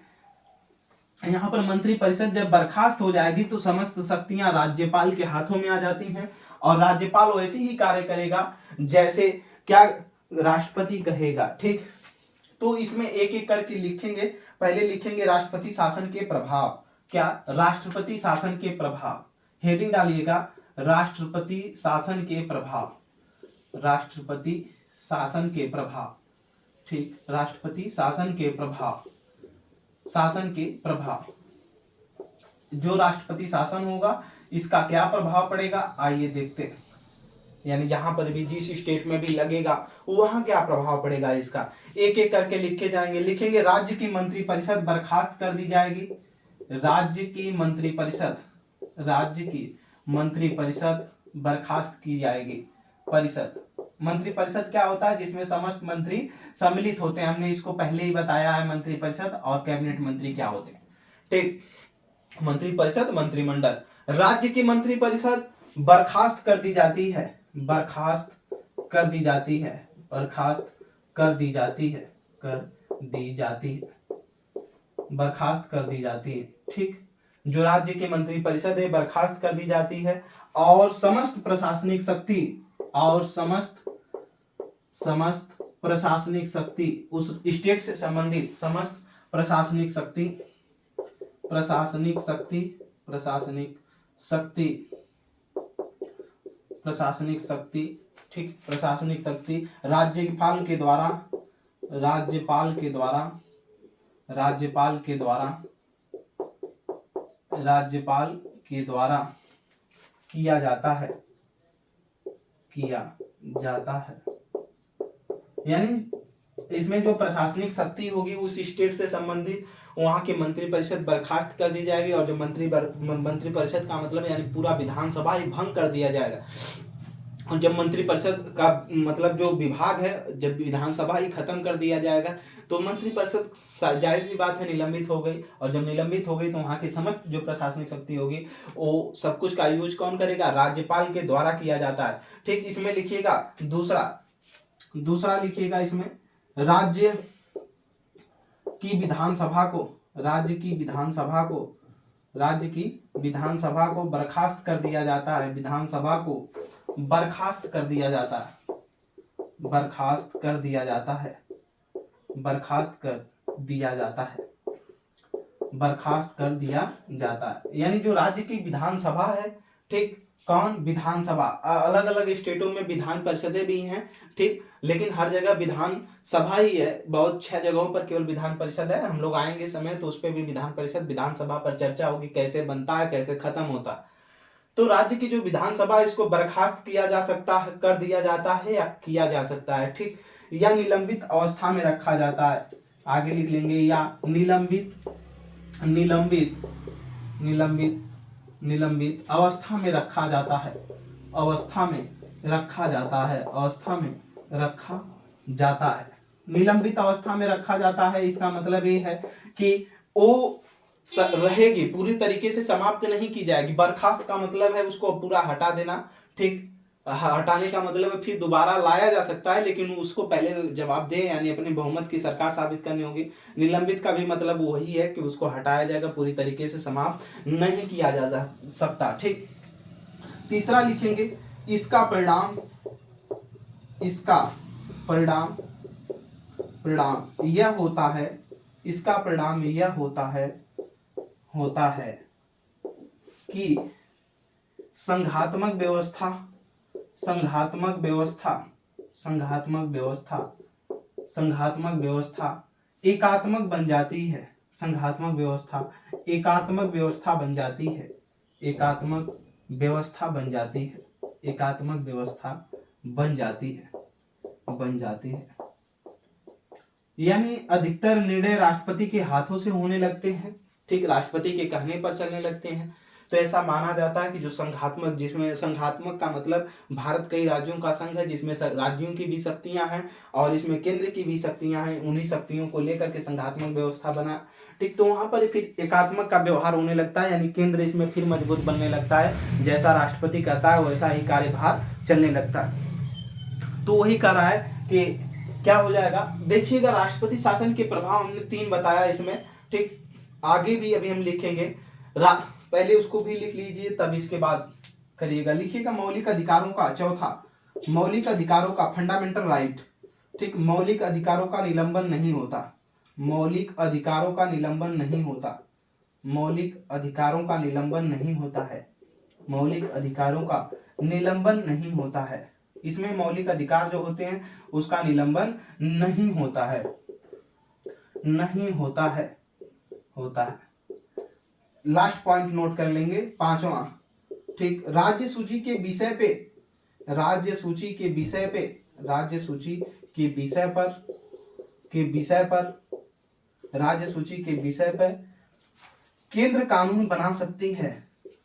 यहाँ पर मंत्रिपरिषद जब बर्खास्त हो जाएगी तो समस्त शक्तियां राज्यपाल के हाथों में आ जाती हैं और राज्यपाल वैसे ही कार्य करेगा जैसे क्या राष्ट्रपति कहेगा। ठीक, तो इसमें एक एक करके लिखेंगे। पहले लिखेंगे राष्ट्रपति शासन के प्रभाव, क्या, राष्ट्रपति शासन के प्रभाव, हेडिंग डालिएगा राष्ट्रपति शासन के प्रभाव, राष्ट्रपति शासन के प्रभाव। ठीक, राष्ट्रपति शासन के प्रभाव, शासन के प्रभाव, जो राष्ट्रपति शासन होगा इसका क्या प्रभाव पड़ेगा, आइए देखते हैं। यानी जहां पर भी जिस स्टेट में भी लगेगा वहां क्या प्रभाव पड़ेगा इसका, एक एक करके लिखे जाएंगे। लिखेंगे राज्य की मंत्रिपरिषद बर्खास्त कर दी जाएगी, राज्य की मंत्रिपरिषद, राज्य की मंत्रिपरिषद बर्खास्त की जाएगी। परिषद, मंत्रिपरिषद क्या होता है, जिसमें समस्त मंत्री सम्मिलित होते हैं, हमने इसको पहले ही बताया है मंत्रिपरिषद और कैबिनेट मंत्री क्या होते हैं। ठीक, मंत्रिपरिषद मंत्रिमंडल, राज्य की मंत्रिपरिषद बर्खास्त कर दी जाती है, बर्खास्त कर दी जाती है, बर्खास्त कर दी जाती है, कर दी जाती है, बर्खास्त कर दी जाती है। ठीक, जो राज्य की मंत्रिपरिषद है बर्खास्त कर दी जाती है और समस्त प्रशासनिक शक्ति, और समस्त प्रशासनिक शक्ति, उस स्टेट से संबंधित समस्त प्रशासनिक शक्ति, प्रशासनिक शक्ति, प्रशासनिक शक्ति, प्रशासनिक शक्ति, ठीक, प्रशासनिक शक्ति राज्यपाल के द्वारा, राज्यपाल के द्वारा, राज्यपाल के द्वारा, राज्यपाल के द्वारा किया जाता है, किया जाता है। यानी इसमें जो प्रशासनिक शक्ति होगी उस स्टेट से संबंधित वहां की मंत्रिपरिषद बर्खास्त कर दी जाएगी और जो मंत्रिपरिषद का मतलब यानी पूरा विधानसभा ही भंग कर दिया जाएगा। और जब मंत्रिपरिषद का मतलब जो विभाग है जब विधानसभा ही खत्म कर दिया जाएगा तो मंत्रिपरिषद जाहिर सी बात है निलंबित हो गई, और जब निलंबित हो गई तो वहां की समस्त जो प्रशासनिक शक्ति होगी वो सब कुछ का यूज कौन करेगा, राज्यपाल के द्वारा किया जाता है। ठीक, इसमें लिखिएगा दूसरा लिखिएगा इसमें राज्य की विधानसभा को, राज्य की विधानसभा को राज्य की विधानसभा को बर्खास्त कर दिया जाता है, विधानसभा को बर्खास्त कर दिया जाता है, बर्खास्त कर दिया जाता है, बर्खास्त कर दिया जाता है, बर्खास्त कर दिया जाता है। यानी जो राज्य की विधानसभा है, ठीक, कौन, विधानसभा, अलग अलग स्टेटों में विधान परिषदें भी हैं, ठीक, लेकिन हर जगह विधान सभा ही है। बहुत 6 जगहों पर केवल विधान परिषद है। हम लोग आएंगे समय तो उस पर भी विधान परिषद, विधानसभा पर चर्चा होगी, कैसे बनता है, कैसे खत्म होता है। तो राज्य की जो विधानसभा है इसको बर्खास्त किया जा सकता है, कर दिया जाता है या किया जा सकता है, ठीक, या निलंबित अवस्था में रखा जाता है। आगे लिख लेंगे, या निलंबित निलंबित निलंबित निलंबित अवस्था में रखा जाता है, अवस्था में रखा जाता है, अवस्था में रखा जाता है, निलंबित अवस्था में रखा जाता है। इसका मतलब ये है कि वो रहेगी, पूरी तरीके से समाप्त नहीं की जाएगी। बर्खास्त का मतलब है उसको पूरा हटा देना, ठीक, हटाने का मतलब है फिर दोबारा लाया जा सकता है, लेकिन उसको पहले जवाब दे, यानी अपने बहुमत की सरकार साबित करनी होगी। निलंबित का भी मतलब वही है कि उसको हटाया जाएगा, पूरी तरीके से समाप्त नहीं किया जा सकता, ठीक। तीसरा लिखेंगे, इसका परिणाम, इसका परिणाम परिणाम यह होता है, इसका परिणाम यह होता है कि संघात्मक व्यवस्था, संघात्मक व्यवस्था, संघात्मक व्यवस्था, संघात्मक व्यवस्था एकात्मक बन जाती है, संघात्मक व्यवस्था एकात्मक व्यवस्था बन जाती है, एकात्मक व्यवस्था बन जाती है, एकात्मक व्यवस्था बन जाती है, बन जाती है। यानी अधिकतर निर्णय राष्ट्रपति के हाथों से होने लगते हैं, ठीक, राष्ट्रपति के कहने पर चलने लगते हैं। तो ऐसा माना जाता है कि जो संघात्मक, जिसमें संघात्मक का मतलब भारत कई राज्यों का संघ है, जिसमें राज्यों की भी शक्तियां हैं और इसमें केंद्र की भी शक्तियां हैं, उन्हीं शक्तियों को लेकर के संघात्मक व्यवस्था बना, ठीक। तो वहां पर फिर एकात्मक का व्यवहार होने लगता है, यानी केंद्र इसमें फिर मजबूत बनने लगता है, जैसा राष्ट्रपति कहता है वैसा ही कार्यभार चलने लगता है। तो वही कह रहा है कि क्या हो जाएगा, देखिएगा राष्ट्रपति शासन के प्रभाव हमने 3 बताया इसमें, ठीक। आगे भी अभी हम लिखेंगे, पहले उसको भी लिख लीजिए तब इसके बाद करिएगा। लिखिएगा मौलिक अधिकारों का, चौथा, मौलिक अधिकारों का, फंडामेंटल राइट, ठीक, मौलिक अधिकारों का निलंबन नहीं होता, मौलिक अधिकारों का निलंबन नहीं होता, मौलिक अधिकारों का निलंबन नहीं होता है, मौलिक अधिकारों का निलंबन नहीं होता है। इसमें मौलिक अधिकार जो होते हैं उसका निलंबन नहीं होता है, नहीं होता है, होता है। लास्ट पॉइंट नोट कर लेंगे, 5वां, ठीक, राज्य सूची के विषय पे, राज्य सूची के विषय पे, राज्य सूची के विषय पर, के विषय पर, राज्य सूची के विषय पर केंद्र कानून बना सकती है,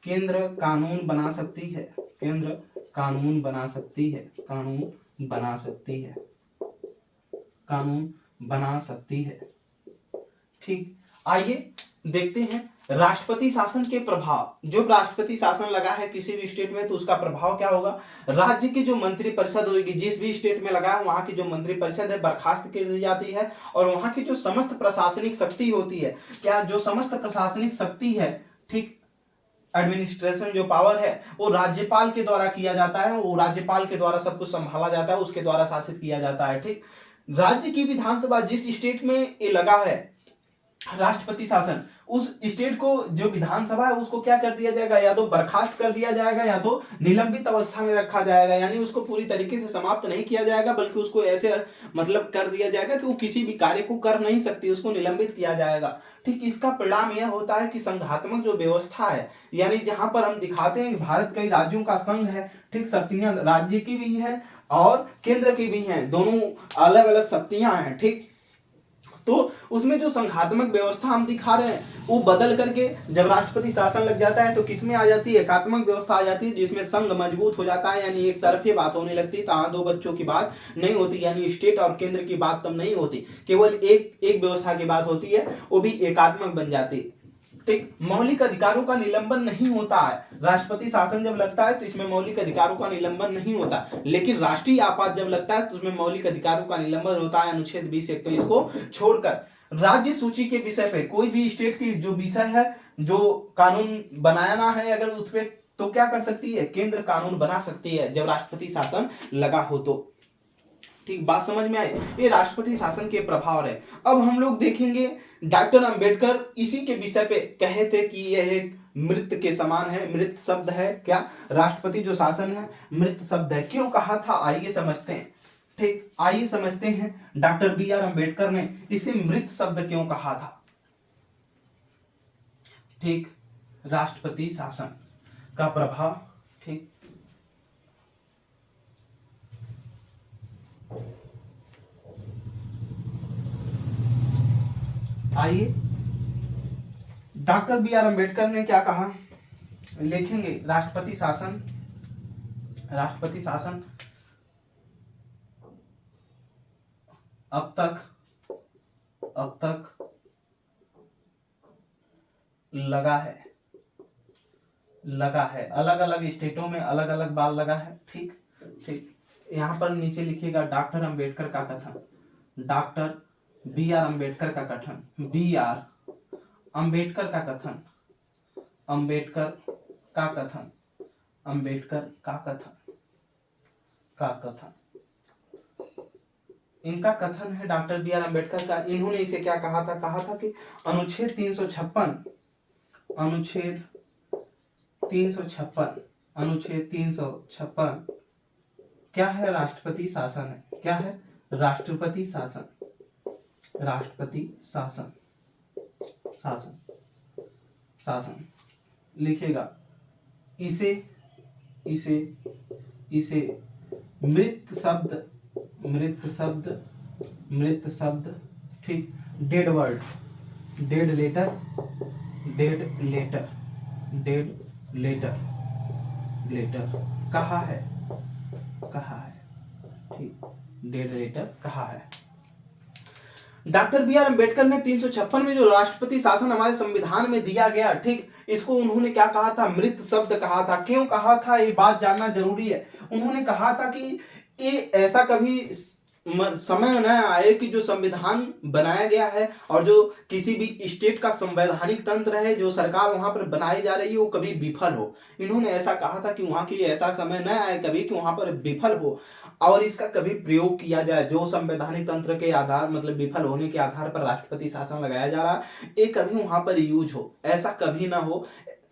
केंद्र कानून बना सकती है, केंद्र कानून बना सकती है, कानून बना सकती है, कानून बना सकती है, ठीक। आइए देखते हैं राष्ट्रपति शासन के प्रभाव। जो राष्ट्रपति शासन लगा है किसी भी स्टेट में तो उसका प्रभाव क्या होगा, राज्य की जो मंत्री परिषद होगी, जिस भी स्टेट में लगा है वहां की जो मंत्री परिषद है बर्खास्त कर दी जाती है, और वहां की जो समस्त प्रशासनिक शक्ति होती है, क्या जो समस्त प्रशासनिक शक्ति है, ठीक, एडमिनिस्ट्रेशन जो पावर है वो राज्यपाल के द्वारा किया जाता है, वो राज्यपाल के द्वारा सब कुछ संभाला जाता है, उसके द्वारा शासित किया जाता है, ठीक। राज्य की विधानसभा जिस स्टेट में ये लगा है राष्ट्रपति शासन, उस स्टेट को जो विधानसभा है उसको क्या कर दिया जाएगा, या तो बर्खास्त कर दिया जाएगा या तो निलंबित अवस्था में रखा जाएगा, यानी उसको पूरी तरीके से समाप्त नहीं किया जाएगा, बल्कि उसको ऐसे मतलब कर दिया जाएगा कि वो किसी भी कार्य को कर नहीं सकती, उसको निलंबित किया जाएगा, ठीक। इसका परिणाम यह होता है कि संघात्मक जो व्यवस्था है, यानी जहां पर हम दिखाते हैं कि भारत कई राज्यों का संघ है, ठीक, शक्तियां राज्य की भी है और केंद्र की भी हैं, दोनों अलग अलग शक्तियां हैं, ठीक। तो उसमें जो संघात्मक व्यवस्था हम दिखा रहे हैं वो बदल करके जब राष्ट्रपति शासन लग जाता है तो किसमें आ जाती है, एकात्मक व्यवस्था आ जाती है, जिसमें संघ मजबूत हो जाता है, यानी एक तरफी बात होने लगती है, तो 2 बच्चों की बात नहीं होती, यानी स्टेट और केंद्र की बात तब नहीं होती, केवल एक व्यवस्था की बात होती है, वो भी एकात्मक बन जाती है। ठीक, मौलिक अधिकारों का निलंबन नहीं होता है। राष्ट्रपति शासन जब लगता है तो इसमें मौलिक अधिकारों का निलंबन नहीं होता, लेकिन राष्ट्रीय आपात जब लगता है तो उसमें मौलिक अधिकारों का निलंबन होता है अनुच्छेद 20-21 को छोड़कर। राज्य सूची के विषय पे कोई भी स्टेट की जो विषय है, जो कानून बनाना है अगर उस पे, तो क्या कर सकती है, केंद्र कानून बना सकती है जब राष्ट्रपति शासन लगा हो तो। ठीक, बात समझ में आई। ये राष्ट्रपति शासन के प्रभाव है। अब हम लोग देखेंगे डॉक्टर अंबेडकर इसी के विषय पे कहे थे कि यह एक मृत के समान है, मृत शब्द है। क्या राष्ट्रपति जो शासन है मृत शब्द है, क्यों कहा था, आइए समझते हैं। ठीक, आइए समझते हैं डॉक्टर बी आर अंबेडकर ने इसे मृत शब्द क्यों कहा था। ठीक, राष्ट्रपति शासन का प्रभाव। ठीक, आइए डॉक्टर बी आर अंबेडकर ने क्या कहा, लिखेंगे राष्ट्रपति शासन, राष्ट्रपति शासन अब तक लगा है अलग अलग स्टेटों में अलग अलग बार लगा है। ठीक ठीक, यहां पर नीचे लिखिएगा डॉक्टर अंबेडकर का कथन, डॉक्टर बी आर अंबेडकर का कथन, बी आर अंबेडकर का कथन, अंबेडकर का कथन, अंबेडकर का कथन, का कथन, इनका कथन है डॉक्टर बी आर अंबेडकर का। इन्होंने इसे क्या कहा था कि अनुच्छेद 356, अनुच्छेद 356, अनुच्छेद 356 क्या है, राष्ट्रपति शासन है। क्या है, राष्ट्रपति शासन, राष्ट्रपति शासन, शासन, शासन लिखेगा। इसे इसे इसे मृत शब्द, मृत शब्द, मृत शब्द, ठीक, dead word, dead letter, dead letter, dead letter, letter कहा है, कहा है। ठीक, डेड लेटर कहा है। डॉक्टर बी आर अंबेडकर ने 356 में जो राष्ट्रपति शासन हमारे संविधान में दिया गया, ठीक, इसको उन्होंने क्या कहा था, मृत शब्द कहा था। क्यों कहा था, ये बात जानना जरूरी है। उन्होंने कहा था कि ये ऐसा कभी समय न आए कि जो संविधान बनाया गया है और जो किसी भी स्टेट का संवैधानिक तंत्र है, जो सरकार वहां पर बनाई जा रही है, वो कभी विफल हो। इन्होंने ऐसा कहा था कि वहां की ऐसा समय न आए कभी कि वहां पर विफल हो और इसका कभी प्रयोग किया जाए। जो संवैधानिक तंत्र के आधार मतलब विफल होने के आधार पर राष्ट्रपति शासन लगाया जा रहा है, ये कभी वहां पर यूज हो, ऐसा कभी ना हो।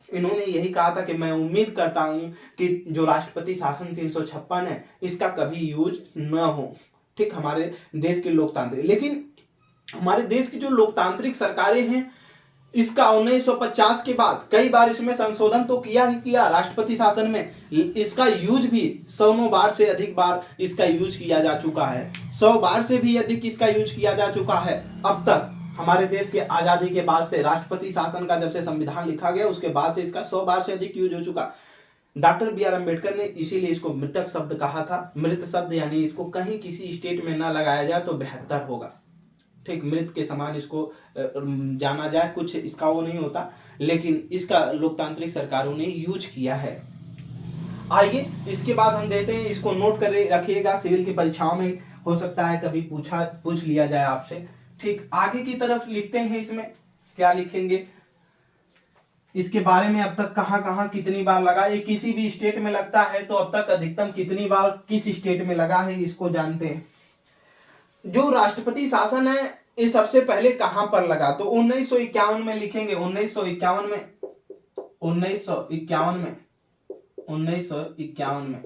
इन्होंने यही कहा था कि मैं उम्मीद करता हूं कि जो राष्ट्रपति शासन 356 है इसका कभी यूज न हो। ठीक, हमारे देश के लोकतांत्रिक, लेकिन हमारे देश की जो लोकतांत्रिक सरकारें हैं, इसका 1950 के बाद कई बार इसमें संशोधन तो किया ही किया राष्ट्रपति शासन में। इसका यूज भी 100 बार से अधिक बार इसका यूज किया जा चुका है, 100 बार से भी अधिक इसका यूज किया जा चुका है अब तक। हमारे देश के आजादी के बाद से राष्ट्रपति शासन का जब से संविधान लिखा गया उसके बाद से इसका 100 बार से अधिक यूज हो चुका। डॉक्टर बी आर अंबेडकर ने इसीलिए इसको मृतक शब्द कहा था। मृत शब्द यानी इसको कहीं किसी स्टेट में ना लगाया जाए तो बेहतर होगा। ठीक, मृत के समान इसको जाना जाए, कुछ इसका वो नहीं होता, लेकिन इसका लोकतांत्रिक सरकारों ने यूज किया है। आइए इसके बाद हम देते हैं, इसको नोट कर रखिएगा, सिविल की परीक्षाओं में हो सकता है कभी पूछ लिया जाए आपसे। ठीक, आगे की तरफ लिखते हैं, इसमें क्या लिखेंगे, इसके बारे में अब तक कहां कहां कितनी बार लगा, ये किसी भी स्टेट में लगता है तो अब तक अधिकतम कितनी बार किस स्टेट में लगा है इसको जानते हैं। जो राष्ट्रपति शासन है ये सबसे पहले कहां पर लगा, तो 1951 में लिखेंगे, 1951 में, 1951 में, 1951 में,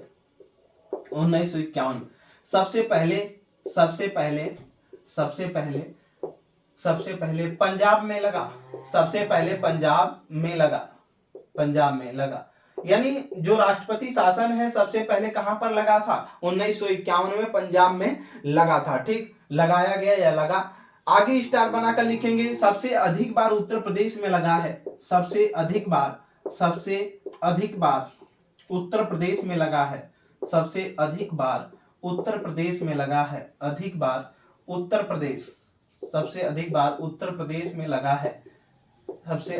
1951 सबसे पहले, सबसे पहले, सबसे पहले, सबसे पहले पंजाब में लगा, सबसे पहले पंजाब में लगा, पंजाब में लगा। यानी जो राष्ट्रपति शासन है सबसे पहले कहां पर लगा था, 1951 में पंजाब में लगा था। ठीक, लगाया गया या लगा। आगे स्टार बनाकर लिखेंगे, सबसे अधिक बार उत्तर प्रदेश में लगा है, सबसे अधिक बार, सबसे अधिक बार उत्तर प्रदेश में लगा है, सबसे अधिक बार उत्तर प्रदेश में लगा है, अधिक बार उत्तर प्रदेश, सबसे अधिक बार उत्तर प्रदेश में लगा है। सबसे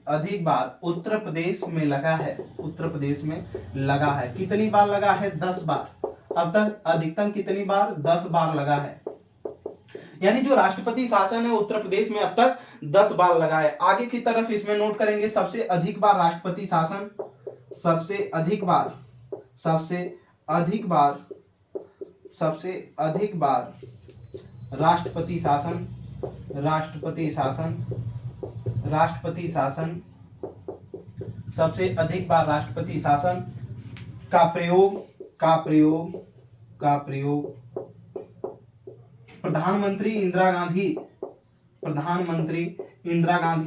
अधिक बार उत्तर प्रदेश में लगा है, उत्तर प्रदेश में लगा है। कितनी बार लगा है? 10 बार। अब तक अधिकतम कितनी बार? 10 बार लगा है। यानी जो राष्ट्रपति शासन है उत्तर प्रदेश में अब तक 10 बार लगा है। आगे की तरफ इसमें नोट करेंगे सबसे अधिक बार राष्ट्रपति शासन, सबसे अधिक बार राष्ट्रपति शासन सबसे अधिक बार राष्ट्रपति शासन का प्रयोग प्रधानमंत्री इंदिरा गांधी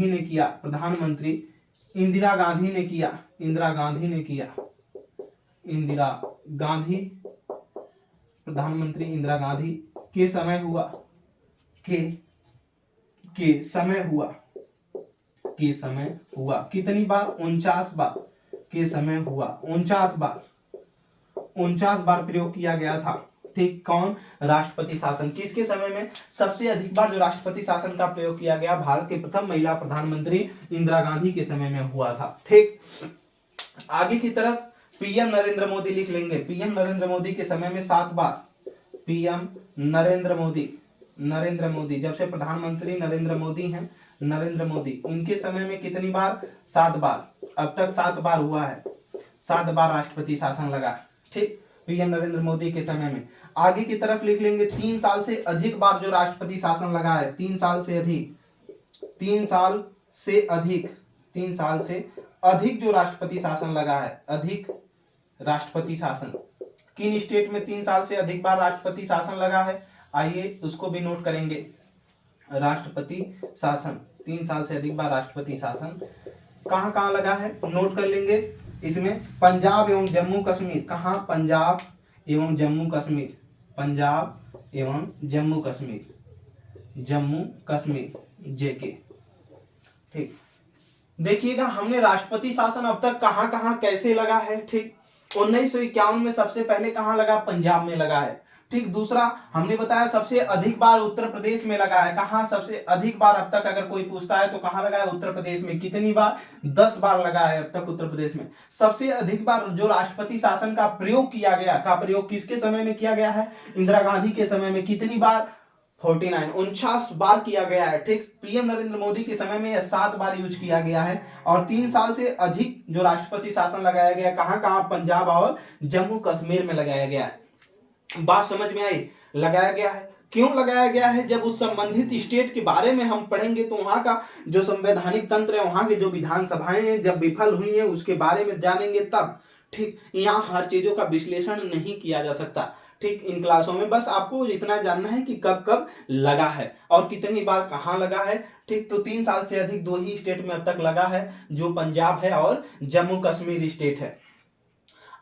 ने किया। प्रधानमंत्री इंदिरा गांधी के समय हुआ। कितनी बार? 49 बार के समय हुआ। 49 बार प्रयोग किया गया था। ठीक, कौन? राष्ट्रपति शासन। किसके समय में? सबसे अधिक बार जो राष्ट्रपति शासन का प्रयोग किया गया भारत के प्रथम महिला प्रधानमंत्री इंदिरा गांधी के समय में हुआ था। ठीक, आगे की तरफ पीएम नरेंद्र मोदी लिख लेंगे। पीएम नरेंद्र मोदी के समय में 7 बार। पीएम नरेंद्र मोदी जब से प्रधानमंत्री नरेंद्र मोदी हैं, इनके समय में कितनी बार? 7 बार। अब तक 7 बार हुआ है, 7 बार राष्ट्रपति शासन लगा। ठीक, पीएम नरेंद्र मोदी के समय में। आगे की तरफ लिख लेंगे 3 साल से अधिक बार जो राष्ट्रपति शासन लगा है। 3 साल से अधिक जो राष्ट्रपति शासन लगा है। अधिक राष्ट्रपति शासन किन स्टेट में 3 साल से अधिक बार राष्ट्रपति शासन लगा है? आइए उसको भी नोट करेंगे। राष्ट्रपति शासन 3 साल से अधिक बार राष्ट्रपति शासन कहाँ लगा है? नोट कर लेंगे। इसमें पंजाब एवं जम्मू कश्मीर। कहाँ? पंजाब एवं जम्मू कश्मीर जेके। ठीक, देखिएगा हमने राष्ट्रपति शासन अब तक कहाँ कैसे लगा है। ठीक, 1951 में सबसे पहले कहाँ लगा? पंजाब में लगा है। ठीक, दूसरा हमने बताया सबसे अधिक बार उत्तर प्रदेश में लगा है। कहाँ? सबसे अधिक बार अब तक अगर कोई पूछता है तो कहाँ लगा है? उत्तर प्रदेश में। कितनी बार? 10 बार लगा है अब तक उत्तर प्रदेश में। सबसे अधिक बार जो राष्ट्रपति शासन का प्रयोग किया गया, प्रयोग किसके समय में किया गया है? इंदिरा गांधी के समय में। कितनी बार? 49 बार किया गया है। ठीक, पीएम नरेंद्र मोदी के समय में 7 बार यूज किया गया है। और 3 साल से अधिक जो राष्ट्रपति शासन लगाया गया, कहाँ? पंजाब और जम्मू कश्मीर में लगाया गया है। बात समझ में आई? लगाया गया है। क्यों लगाया गया है? जब उस संबंधित स्टेट के बारे में हम पढ़ेंगे तो वहां का जो संवैधानिक तंत्र है, वहां की जो विधानसभाएं हैं जब विफल हुई हैं उसके बारे में जानेंगे तब। ठीक, यहाँ हर चीजों का विश्लेषण नहीं किया जा सकता। ठीक, इन क्लासों में बस आपको इतना जानना है कि कब कब लगा है और कितनी बार कहाँ लगा है। ठीक, तो 3 साल से अधिक 2 ही स्टेट में अब तक लगा है, जो पंजाब है और जम्मू कश्मीर स्टेट है।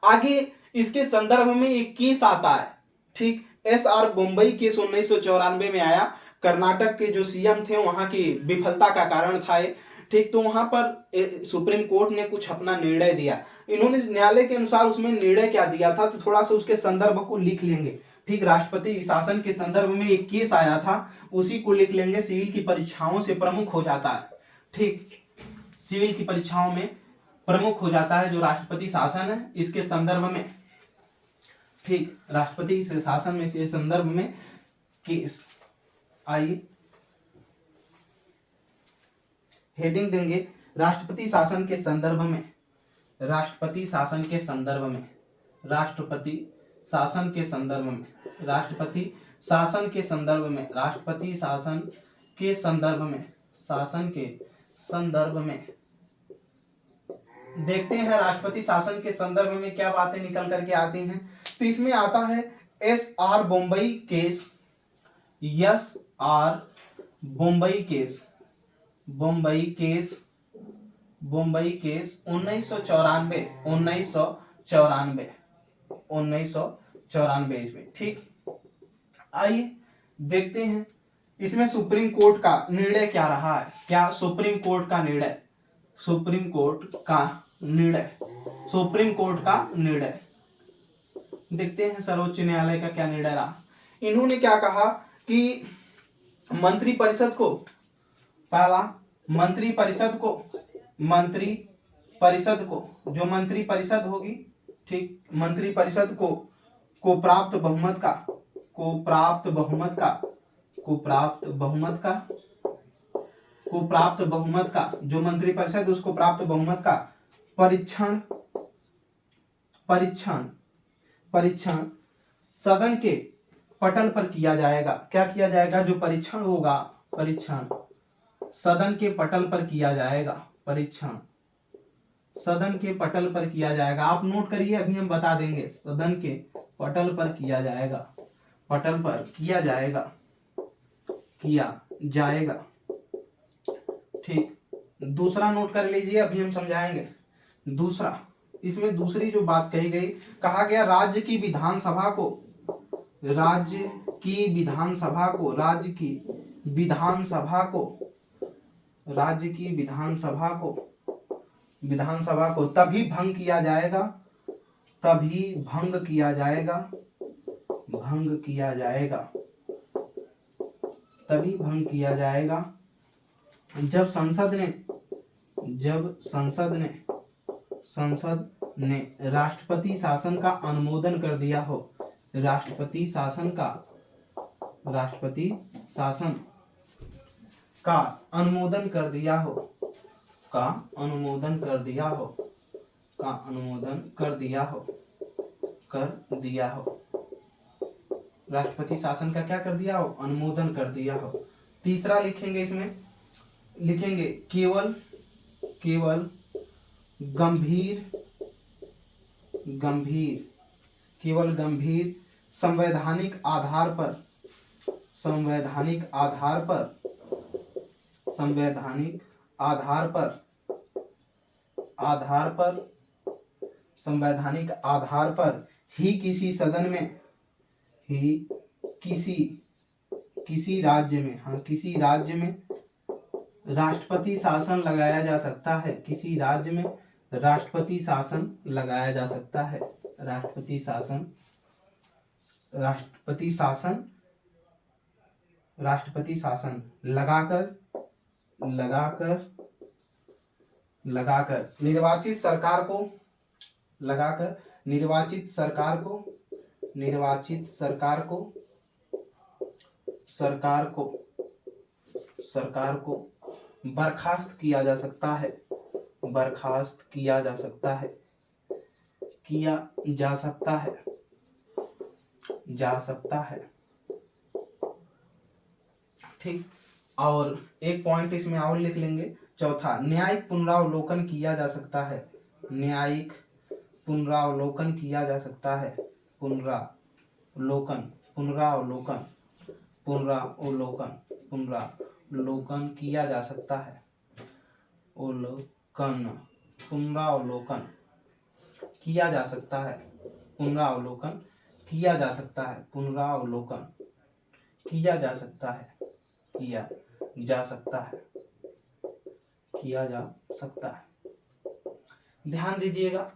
आगे इसके संदर्भ में एक केस आता है। ठीक, SR बम्बई केस 1994 में आया। कर्नाटक के जो सीएम थे वहां की विफलता का कारण था ये। ठीक, तो वहां पर सुप्रीम कोर्ट ने कुछ अपना निर्णय दिया। इन्होंने न्यायालय के अनुसार उसमें निर्णय क्या दिया था, तो थोड़ा सा उसके संदर्भ को लिख लेंगे। ठीक, राष्ट्रपति शासन के संदर्भ में एक केस आया था, उसी को लिख लेंगे। सिविल की परीक्षाओं से प्रमुख हो जाता है। ठीक, सिविल की परीक्षाओं में प्रमुख हो जाता है जो राष्ट्रपति शासन है, इसके संदर्भ में। ठीक, राष्ट्रपति शासन में के संदर्भ में केस। आइए हेडिंग देंगे राष्ट्रपति शासन के संदर्भ में। राष्ट्रपति शासन के संदर्भ में। राष्ट्रपति शासन के संदर्भ में। राष्ट्रपति शासन के संदर्भ में। राष्ट्रपति शासन के संदर्भ में। शासन के संदर्भ में देखते हैं राष्ट्रपति शासन के संदर्भ में क्या बातें निकल करके आती हैं। तो इसमें आता है SR Bombay case. SR Bombay case. Bombay case 1994 इसमें। ठीक, आइए देखते हैं इसमें सुप्रीम कोर्ट का निर्णय क्या रहा है। क्या? सुप्रीम कोर्ट का निर्णय। सुप्रीम कोर्ट का निर्णय देखते हैं सर्वोच्च न्यायालय का क्या निर्णय रहा। इन्होंने क्या कहा कि मंत्रिपरिषद को, पहला जो मंत्री परिषद होगी, ठीक, मंत्री परिषद को प्राप्त बहुमत का जो मंत्री परिषद उसको प्राप्त बहुमत का परीक्षण सदन के पटल पर किया जाएगा। क्या किया जाएगा? जो परीक्षण होगा, परीक्षण सदन के पटल पर किया जाएगा। परीक्षण सदन के पटल पर किया जाएगा। आप नोट करिए, अभी हम बता देंगे। सदन के पटल पर किया जाएगा, पटल पर किया जाएगा, ठीक। दूसरा नोट कर लीजिए, अभी हम समझाएंगे। दूसरा, इसमें दूसरी जो बात कही गई, कहा गया राज्य की विधानसभा को तभी भंग किया जाएगा जब संसद ने राष्ट्रपति शासन का अनुमोदन कर दिया हो। राष्ट्रपति शासन का अनुमोदन कर दिया हो। राष्ट्रपति शासन का क्या कर दिया हो? अनुमोदन कर दिया हो। तीसरा लिखेंगे, इसमें लिखेंगे केवल गंभीर संवैधानिक आधार पर ही किसी सदन में किसी राज्य में राष्ट्रपति शासन लगाया जा सकता है। किसी राज्य में राष्ट्रपति शासन लगाया जा सकता है। राष्ट्रपति शासन लगाकर निर्वाचित सरकार को बर्खास्त किया जा सकता है। ठीक। और एक पॉइंट इसमें और लिख लेंगे, चौथा, न्यायिक पुनरावलोकन किया जा सकता है। पुनरावलोकन किया जा सकता है। पुनरावलोकन किया जा सकता है। पुनरावलोकन किया जा सकता है। ध्यान दीजिएगा,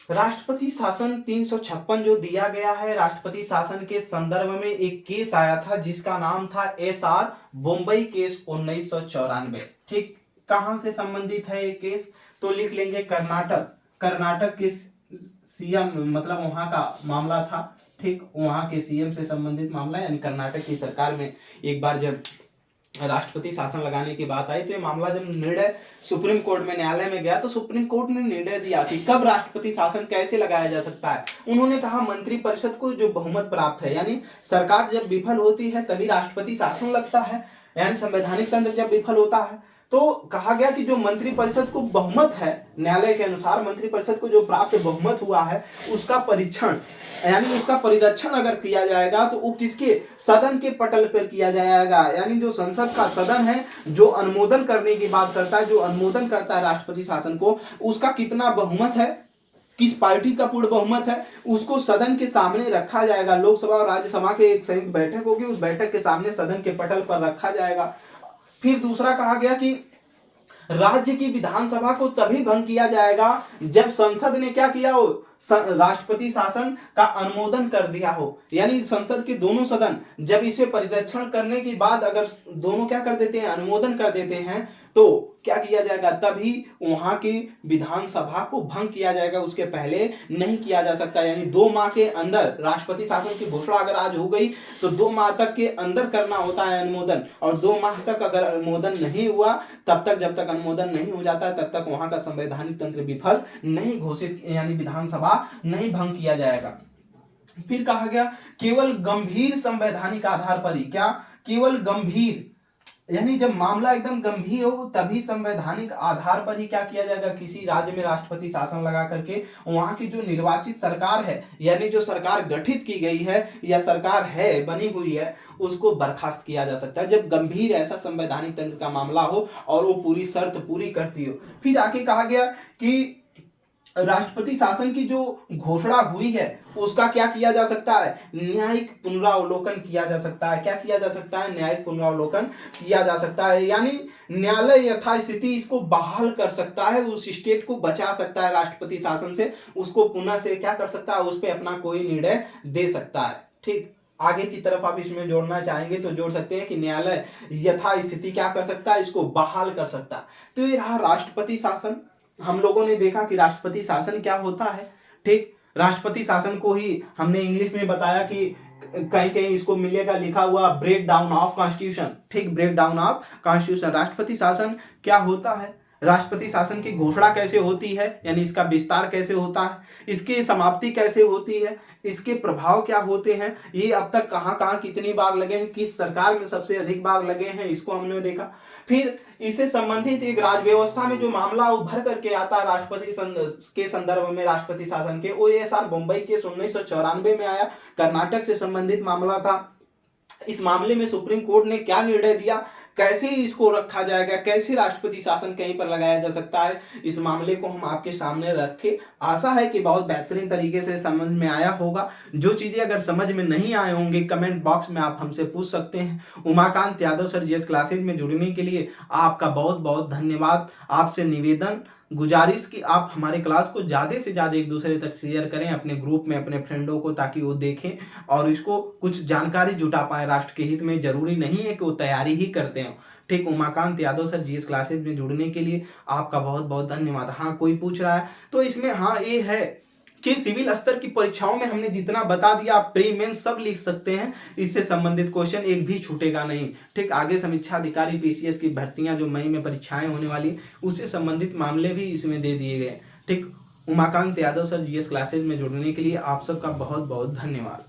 राष्ट्रपति शासन 356 जो दिया गया है, राष्ट्रपति शासन के संदर्भ में एक केस आया था जिसका नाम था SR बॉम्बई केस 1994। ठीक। कहां से संबंधित है ये केस? तो लिख लेंगे कर्नाटक के सीएम, मतलब वहां का मामला था। ठीक, वहां के सीएम से संबंधित मामला, यानी कर्नाटक की सरकार में एक बार जब राष्ट्रपति शासन लगाने की बात आई तो ये मामला जब निर्णय सुप्रीम कोर्ट में, न्यायालय में गया तो सुप्रीम कोर्ट ने निर्णय दिया कि कब राष्ट्रपति शासन कैसे लगाया जा सकता है। उन्होंने कहा मंत्री परिषद को जो बहुमत प्राप्त है, यानी सरकार जब विफल होती है तभी राष्ट्रपति शासन लगता है, यानी संवैधानिक तंत्र जब विफल होता है तो कहा गया कि जो मंत्री परिषद को बहुमत है, न्यायालय के अनुसार मंत्री परिषद को जो प्राप्त बहुमत हुआ है उसका परीक्षण यानी उसका परिरक्षण अगर किया जाएगा तो वो किसके? सदन के पटल पर किया जाएगा। यानी जो संसद का सदन है जो अनुमोदन करने की बात करता है, जो अनुमोदन करता है राष्ट्रपति शासन को, उसका कितना बहुमत है, किस पार्टी का पूर्ण बहुमत है, उसको सदन के सामने रखा जाएगा। लोकसभा और राज्यसभा के एक संयुक्त बैठक होगी, उस बैठक के सामने सदन के पटल पर रखा जाएगा। फिर दूसरा कहा गया कि राज्य की विधानसभा को तभी भंग किया जाएगा जब संसद ने क्या किया हो, राष्ट्रपति शासन का अनुमोदन कर दिया हो, यानी संसद के दोनों सदन जब इसे परिरक्षण करने के बाद अगर दोनों क्या कर देते हैं, अनुमोदन कर देते हैं, तो क्या किया जाएगा, तभी वहां की विधानसभा को भंग किया जाएगा, उसके पहले नहीं किया जा सकता। यानी 2 माह के अंदर राष्ट्रपति शासन की घोषणा अगर आज हो गई तो 2 माह तक के अंदर करना होता है अनुमोदन, और 2 माह तक अगर अनुमोदन नहीं हुआ, तब तक जब तक अनुमोदन नहीं हो जाता है तब तक वहां का संवैधानिक तंत्र विफल नहीं घोषित, यानी विधानसभा नहीं भंग किया जाएगा। फिर कहा गया केवल गंभीर संवैधानिक आधार पर ही, क्या, केवल गंभीर, यानी जब मामला एकदम गंभीर हो तभी संवैधानिक आधार पर ही क्या किया जाएगा, किसी राज्य में राष्ट्रपति शासन लगा करके वहां की जो निर्वाचित सरकार है, यानी जो सरकार गठित की गई है या सरकार है बनी हुई है, उसको बर्खास्त किया जा सकता है जब गंभीर ऐसा संवैधानिक तंत्र का मामला हो और वो पूरी शर्त पूरी करती हो। फिर आगे कहा गया कि राष्ट्रपति शासन की जो घोषणा हुई है उसका क्या किया जा सकता है, न्यायिक पुनरावलोकन किया जा सकता है। क्या किया जा सकता है, न्यायिक पुनरावलोकन किया जा सकता है, यानी न्यायालय यथास्थिति इसको बहाल कर सकता है, उस स्टेट को बचा सकता है राष्ट्रपति शासन से, उसको पुनः से क्या कर सकता है, उस पर अपना कोई निर्णय दे सकता है। ठीक, आगे की तरफ आप इसमें जोड़ना चाहेंगे तो जोड़ सकते हैं कि न्यायालय यथास्थिति क्या कर सकता है, इसको बहाल कर सकता है। तो ये रहा राष्ट्रपति शासन। हम लोगों ने देखा कि राष्ट्रपति शासन क्या होता है। ठीक, राष्ट्रपति शासन को ही हमने इंग्लिश में बताया कि कहीं कहीं इसको मिलेगा लिखा हुआ ब्रेक डाउन ऑफ कॉन्स्टिट्यूशन। ठीक, ब्रेक डाउन ऑफ कॉन्स्टिट्यूशन। राष्ट्रपति शासन क्या होता है, राष्ट्रपति शासन की घोषणा कैसे होती है, यानी इसका विस्तार कैसे होता है, इसकी समाप्ति कैसे होती है, इसके प्रभाव क्या होते हैं, ये अब तक कहां कहां कितनी बार लगे हैं, किस सरकार में सबसे अधिक बार लगे हैं, इसको हमने देखा। फिर इससे संबंधित एक राज्य व्यवस्था में जो मामला उभर करके आता है राष्ट्रपति के संदर्भ में, राष्ट्रपति शासन के, OASR मुंबई के 1994 में आया, कर्नाटक से संबंधित मामला था। इस मामले में सुप्रीम कोर्ट ने क्या निर्णय दिया, कैसे इसको रखा जाएगा, कैसे राष्ट्रपति शासन कहीं पर लगाया जा सकता है, इस मामले को हम आपके सामने रखे। आशा है कि बहुत बेहतरीन तरीके से समझ में आया होगा। जो चीजें अगर समझ में नहीं आए होंगे कमेंट बॉक्स में आप हमसे पूछ सकते हैं। Umakant Yadav sir GS classes में जुड़ने के लिए आपका बहुत बहुत धन्यवाद। आपसे निवेदन गुजारिश कि आप हमारे क्लास को ज़्यादा से ज़्यादा एक दूसरे तक शेयर करें अपने ग्रुप में, अपने फ्रेंडों को, ताकि वो देखें और इसको कुछ जानकारी जुटा पाए राष्ट्र के हित में। जरूरी नहीं है कि वो तैयारी ही करते हो। ठीक, Umakant Yadav sir GS classes में जुड़ने के लिए आपका बहुत बहुत धन्यवाद। हाँ, कोई पूछ रहा है तो इसमें हाँ ये है कि सिविल स्तर की परीक्षाओं में हमने जितना बता दिया आप प्री मेंस सब लिख सकते हैं, इससे संबंधित क्वेश्चन एक भी छूटेगा नहीं। ठीक, आगे समीक्षा अधिकारी PCS की भर्तियां जो मई में परीक्षाएं होने वाली, उससे संबंधित मामले भी इसमें दे दिए गए। ठीक, Umakant Yadav sir GS classes में जुड़ने के लिए आप सबका बहुत बहुत धन्यवाद।